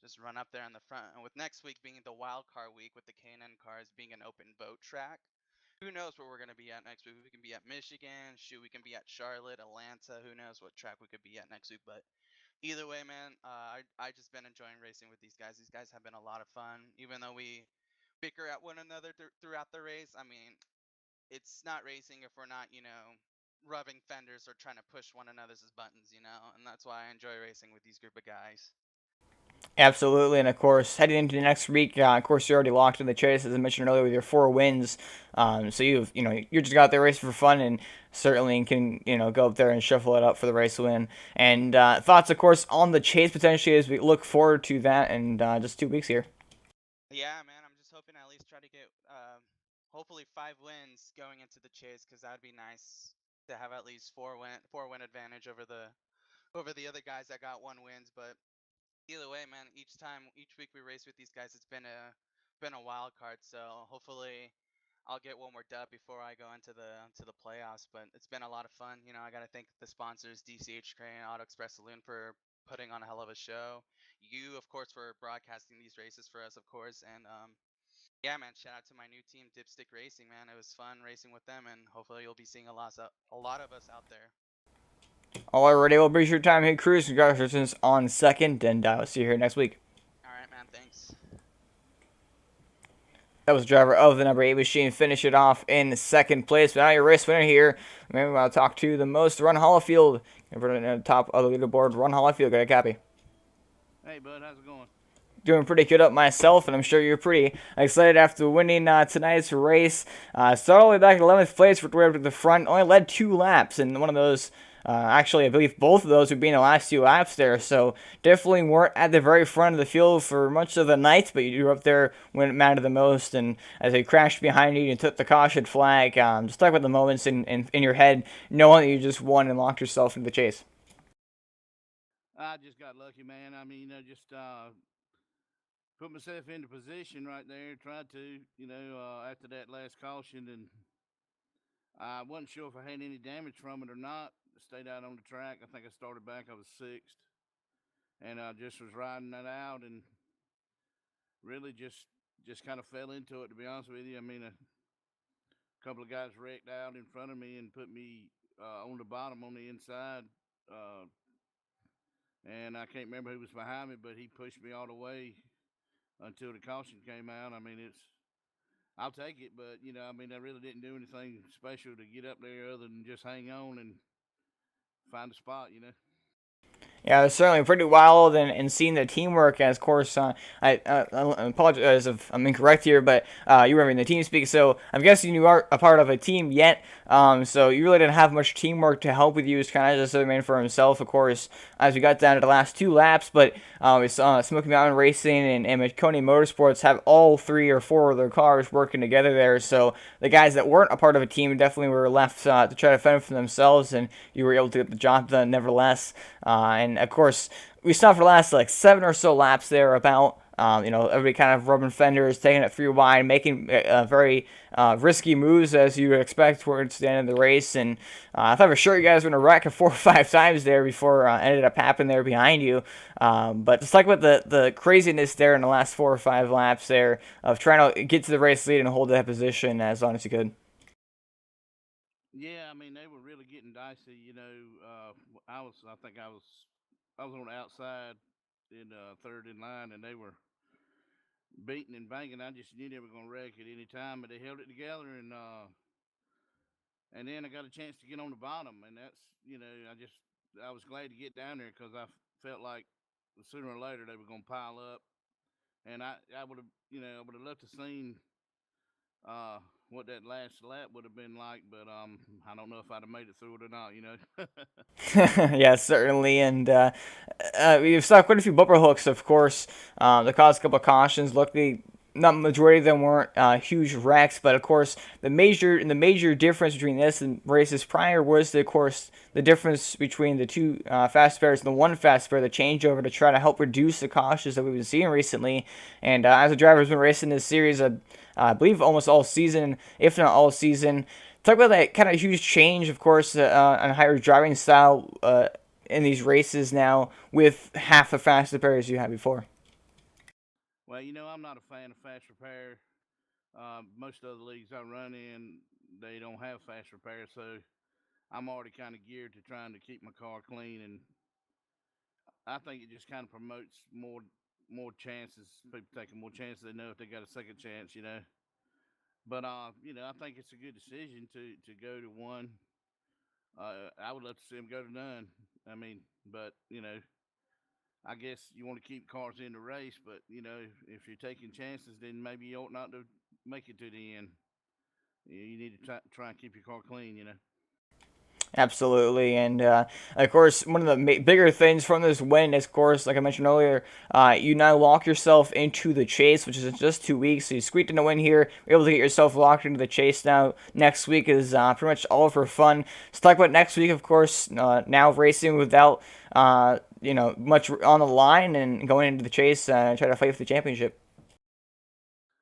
S5: just run up there in the front. And with next week being the wild card week with the K&N cars being an open boat track, who knows where we're going to be at next week? We can be at Michigan, shoot, we can be at Charlotte, Atlanta. Who knows what track we could be at next week? But either way, man, I just been enjoying racing with these guys. These guys have been a lot of fun, even though we bicker at one another throughout the race. I mean, it's not racing if we're not, rubbing fenders or trying to push one another's buttons. And that's why I enjoy racing with these group of guys.
S1: Absolutely, and of course, heading into next week, of course, you're already locked in the chase, as I mentioned earlier, with your 4 wins. So you're just got there racing for fun, and certainly can go up there and shuffle it up for the race win. And thoughts, of course, on the chase potentially as we look forward to that in just 2 weeks here.
S5: Yeah, man, I'm just hoping I at least try to get hopefully 5 wins going into the chase because that'd be nice to have at least four win advantage over the other guys that got 1 wins. But either way, man, each week we race with these guys, it's been a wild card. So hopefully I'll get one more dub before I go into the playoffs. But it's been a lot of fun. I got to thank the sponsors, DCH Crane, Auto Express Saloon, for putting on a hell of a show. You, of course, for broadcasting these races for us, of course. And yeah, man, shout out to my new team, Dipstick Racing, man. It was fun racing with them, and hopefully you'll be seeing a lot of us out there.
S1: Alrighty, well, appreciate your time. Hey, Cruz, congratulations on second, and I'll see you here next week.
S5: All right, man. Thanks.
S1: That was the driver of the number 8 machine. Finish it off in second place. But now your race winner here. Maybe I'll talk to the most Ron Hollifield. Over the top of the leaderboard, Ron Hollifield. Got a copy.
S6: Hey, bud, how's it going?
S1: Doing pretty good up myself, and I'm sure you're pretty excited after winning tonight's race. Started all the way back in 11th place, worked way up to the front. Only led 2 laps, and one of those, actually, I believe both of those would be in the last 2 laps there. So definitely weren't at the very front of the field for much of the night, but you were up there when it mattered the most. And as they crashed behind you and took the caution flag, just talk about the moments in your head, knowing that you just won and locked yourself into the chase.
S6: I just got lucky, man. I mean, just put myself into position right there. Tried to, after that last caution, and I wasn't sure if I had any damage from it or not. Stayed out on the track. I think I started back. I was sixth, and I just was riding that out, and really just kind of fell into it. To be honest with you, I mean, a couple of guys wrecked out in front of me and put me on the bottom on the inside. And I can't remember who was behind me, but he pushed me all the way until the caution came out. I mean, I'll take it, but I mean, I really didn't do anything special to get up there other than just hang on and find a spot.
S1: Yeah, it's certainly pretty wild, and seeing the teamwork. As of course, I apologize if I'm incorrect here, but you were in the team speak, so I'm guessing you aren't a part of a team yet. So you really didn't have much teamwork to help with you. It's kind of just the man for himself, of course, as we got down to the last 2 laps. But we saw Smoky Mountain Racing and Marconi Motorsports have all 3 or 4 of their cars working together there. So the guys that weren't a part of a team definitely were left to try to fend for themselves, and you were able to get the job done nevertheless. And of course, we stopped for the last 7 or so laps there about. Everybody kind of rubbing fenders, taking it 3 wide, making very risky moves as you would expect towards the end of the race. And I thought for sure you guys were going to wreck it 4 or 5 times there before ended up happening there behind you. But just like with the craziness there in the last 4 or 5 laps there of trying to get to the race lead and hold that position as long as you could.
S6: Yeah, I mean, they were really getting dicey. I think I was on the outside in third in line, and they were beating and banging. I just knew they were going to wreck at any time, but they held it together, and then I got a chance to get on the bottom, and that's I just I was glad to get down there because I felt like sooner or later they were going to pile up, and I would have I would have loved to seen uh, what that last lap would have been like, but I don't know if I'd have made it through it or not.
S1: Yeah, certainly. And we've saw quite a few bumper hooks, of course. That caused a couple of cautions. Luckily, not majority of them weren't huge wrecks, but of course, the major difference between this and races prior was, of course, the difference between the two fast pairs and the one fast pair, the changeover to try to help reduce the cautions that we've been seeing recently. And as the driver's been racing this series, I believe almost all season, if not all season. Talk about that kind of huge change, of course, on higher driving style in these races now with half the fastest pairs you had before.
S6: Well, I'm not a fan of fast repair. Most of the leagues I run in, they don't have fast repair, so I'm already kind of geared to trying to keep my car clean, and I think it just kind of promotes more chances. People taking more chances. They know if they got a second chance. But I think it's a good decision to go to one. I would love to see them go to none. I mean, but I guess you want to keep cars in the race, but if you're taking chances, then maybe you ought not to make it to the end. You need to try and keep your car clean.
S1: Absolutely, and of course, one of the bigger things from this win is, of course, like I mentioned earlier, you now lock yourself into the chase, which is in just 2 weeks. So you squeaked in a win here, you're able to get yourself locked into the chase now. Next week is pretty much all for fun. Let's talk about next week, of course. Now racing without much on the line and going into the chase, try to fight for the championship.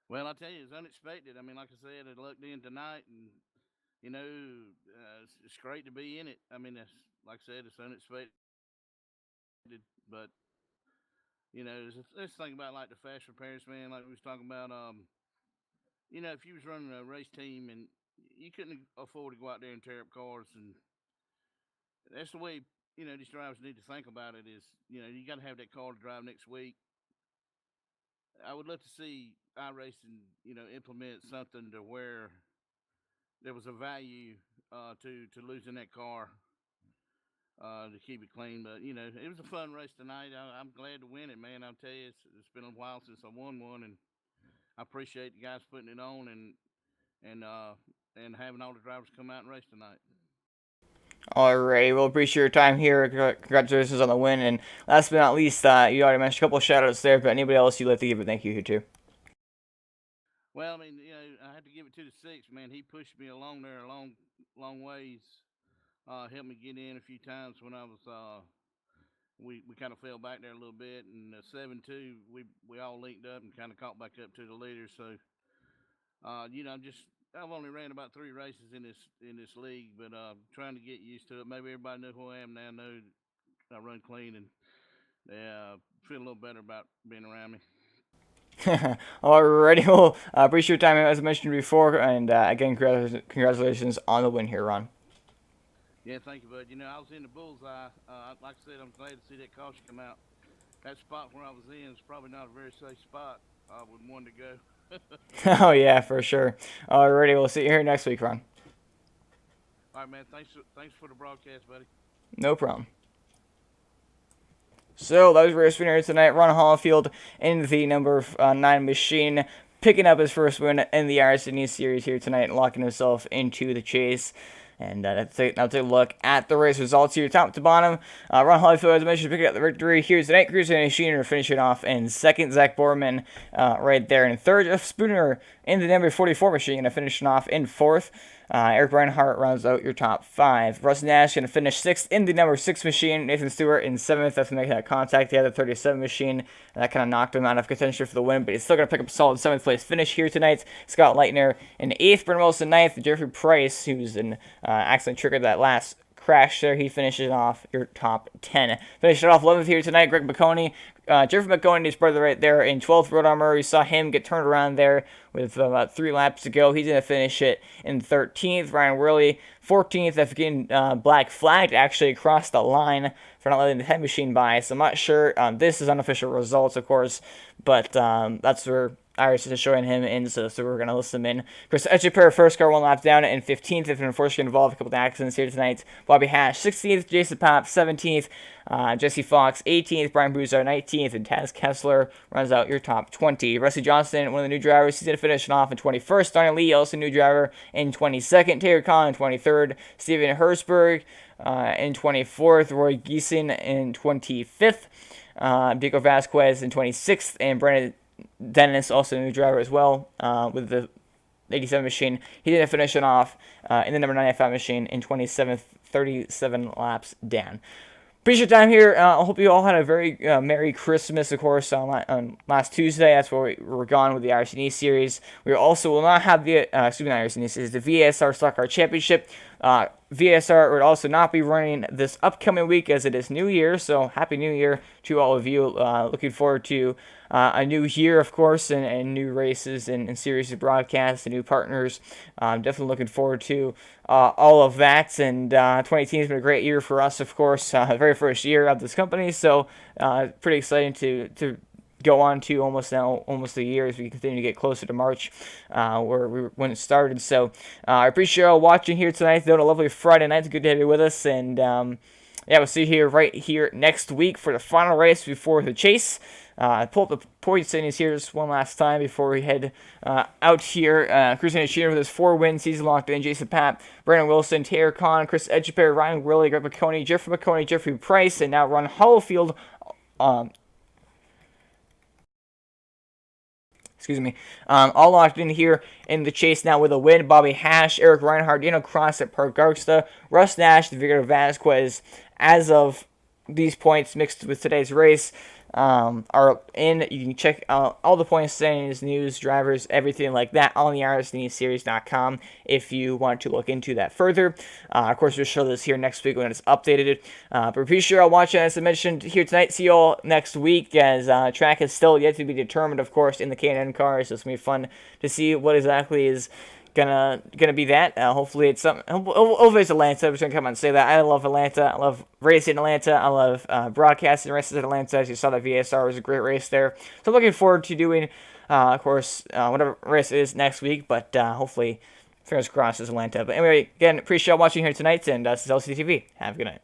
S6: Well, I tell you, it's unexpected. I mean, like I said, it lucked in tonight, and it's great to be in it. I mean, it's, like I said, it's unexpected, but let's think about like the fast repairs, man. Like we was talking about, if you was running a race team and you couldn't afford to go out there and tear up cars, and that's the way these drivers need to think about it. Is you got to have that car to drive next week. I would love to see iRacing, implement something to where there was a value to losing that car to keep it clean. But it was a fun race tonight. I'm glad to win it, man. I'll tell you, it's been a while since I won one, and I appreciate the guys putting it on and having all the drivers come out and race tonight.
S1: Alrighty, we'll appreciate your time here. Congratulations on the win. And last but not least, you already mentioned a couple of shout outs there, but anybody else you'd like to give a thank you to?
S6: Well, I mean, I had to give it to the six, man. He pushed me along there a long ways. Helped me get in a few times when I was we kind of fell back there a little bit, and 7-2 we all linked up and kind of caught back up to the leader. So I've only ran about 3 races in this league, but trying to get used to it. Maybe everybody knows who I am now. Know I run clean, and they feel a little better about being around me.
S1: Alrighty, well, appreciate your time as I mentioned before, and again, congratulations on the win here, Ron.
S6: Yeah, thank you, bud. I was in the bullseye. Like I said, I'm glad to see that caution come out. That spot where I was in is probably not a very safe spot. I would want to go.
S1: Oh yeah, for sure. Alrighty, we'll see you here next week, Ron.
S6: All right, man. Thanks for the broadcast, buddy.
S1: No problem. So that was race winner tonight, Ron Hallfield in the number 9 machine, picking up his first win in the iRacing series here tonight and locking himself into the chase. And now take a look at the race results here, top to bottom. Ron Hallfield, as I mentioned, picking up the victory here tonight. Cruising Machine finishing off in second. Zach Borman right there in third. Jeff Spooner in the number 44 machine, finishing off in fourth. Eric Reinhardt rounds out your top 5. Russ Nash going to finish 6th in the number 6 machine. Nathan Stewart in 7th. That's making that contact. He had the 37 machine. And that kind of knocked him out of contention for the win. But he's still going to pick up a solid 7th place finish here tonight. Scott Leitner in 8th. Brendan Wilson 9th. Jeffrey Price, who's an accident triggered that last crash there. He finishes off your top 10. Finished it off 11th here tonight. Greg McConey. Jeffrey McConey, his brother right there in 12th. Road Armor. We saw him get turned around there with about 3 laps to go. He's going to finish it in 13th. Ryan Worley, 14th. After getting black flagged actually across the line for not letting the head machine by. So I'm not sure. This is unofficial results, of course. But that's where iRacing is showing him in, so we're going to list him in. Chris Etcheper, first car, 1 lap down, and 15th, if unfortunately involved a couple of accidents here tonight. Bobby Hash, 16th, Jason Pop, 17th, Jesse Fox, 18th, Brian Buzar, 19th, and Taz Kessler rounds out your top 20. Rusty Johnson, one of the new drivers, he's going to finish off in 21st. Donnie Lee, also new driver, in 22nd. Taylor Kahn in 23rd. Steven Hersberg in 24th. Roy Geeson in 25th. Diego Vasquez in 26th. And Brandon Dennis, also a new driver as well, with the 87 machine. He didn't finish it off in the number 95 machine in 27th, 37 laps down. Appreciate your time here. I hope you all had a very Merry Christmas, of course, on last Tuesday. That's where we were gone with the iRacing series. We also will not have the, not iRacing series, the VSR Stock Car Championship. VSR would also not be running this upcoming week as it is New Year, so Happy New Year to all of you. Looking forward to a new year, of course, and new races and series of broadcasts and new partners. Definitely looking forward to all of that, and 2018 has been a great year for us, of course, the very first year of this company, so pretty exciting to go on to almost a year as we continue to get closer to March, when it started. So I appreciate you all watching here tonight. Though, a lovely Friday night. It's good to have you with us, and yeah, we'll see you here right here next week for the final race before the chase. Pull up the point standings here just one last time before we head out here. Christian Sheehan with his 4 wins, season locked in. Jason Papp, Brandon Wilson, Taylor Kahn, Chris Edgepair, Ryan Willie, Greg McConey, Jeffrey Price, and now Ron Hollowfield. All locked in here in the chase now with a win. Bobby Hash, Eric Reinhardt, Dino Cross at Park Garsta, Russ Nash, Victor Vasquez, as of these points mixed with today's race, are in. You can check out all the points, standings, news, drivers, everything like that on the iRacingSeries.com if you want to look into that further. Of course, we'll show this here next week when it's updated. But appreciate you all watching, as I mentioned here tonight. See you all next week, as track is still yet to be determined, of course, in the K&N cars. So it's going to be fun to see what exactly is gonna be that. Hopefully it's something. Hopefully it's Atlanta. I'm just gonna come out and say that. I love Atlanta. I love racing in Atlanta. I love broadcasting races in Atlanta. As you saw, that VSR was a great race there. So I'm looking forward to doing, of course, whatever race it is next week. But hopefully, fingers crossed, it's Atlanta. But anyway, again, appreciate y'all watching here tonight, and this is LCTV. Have a good night.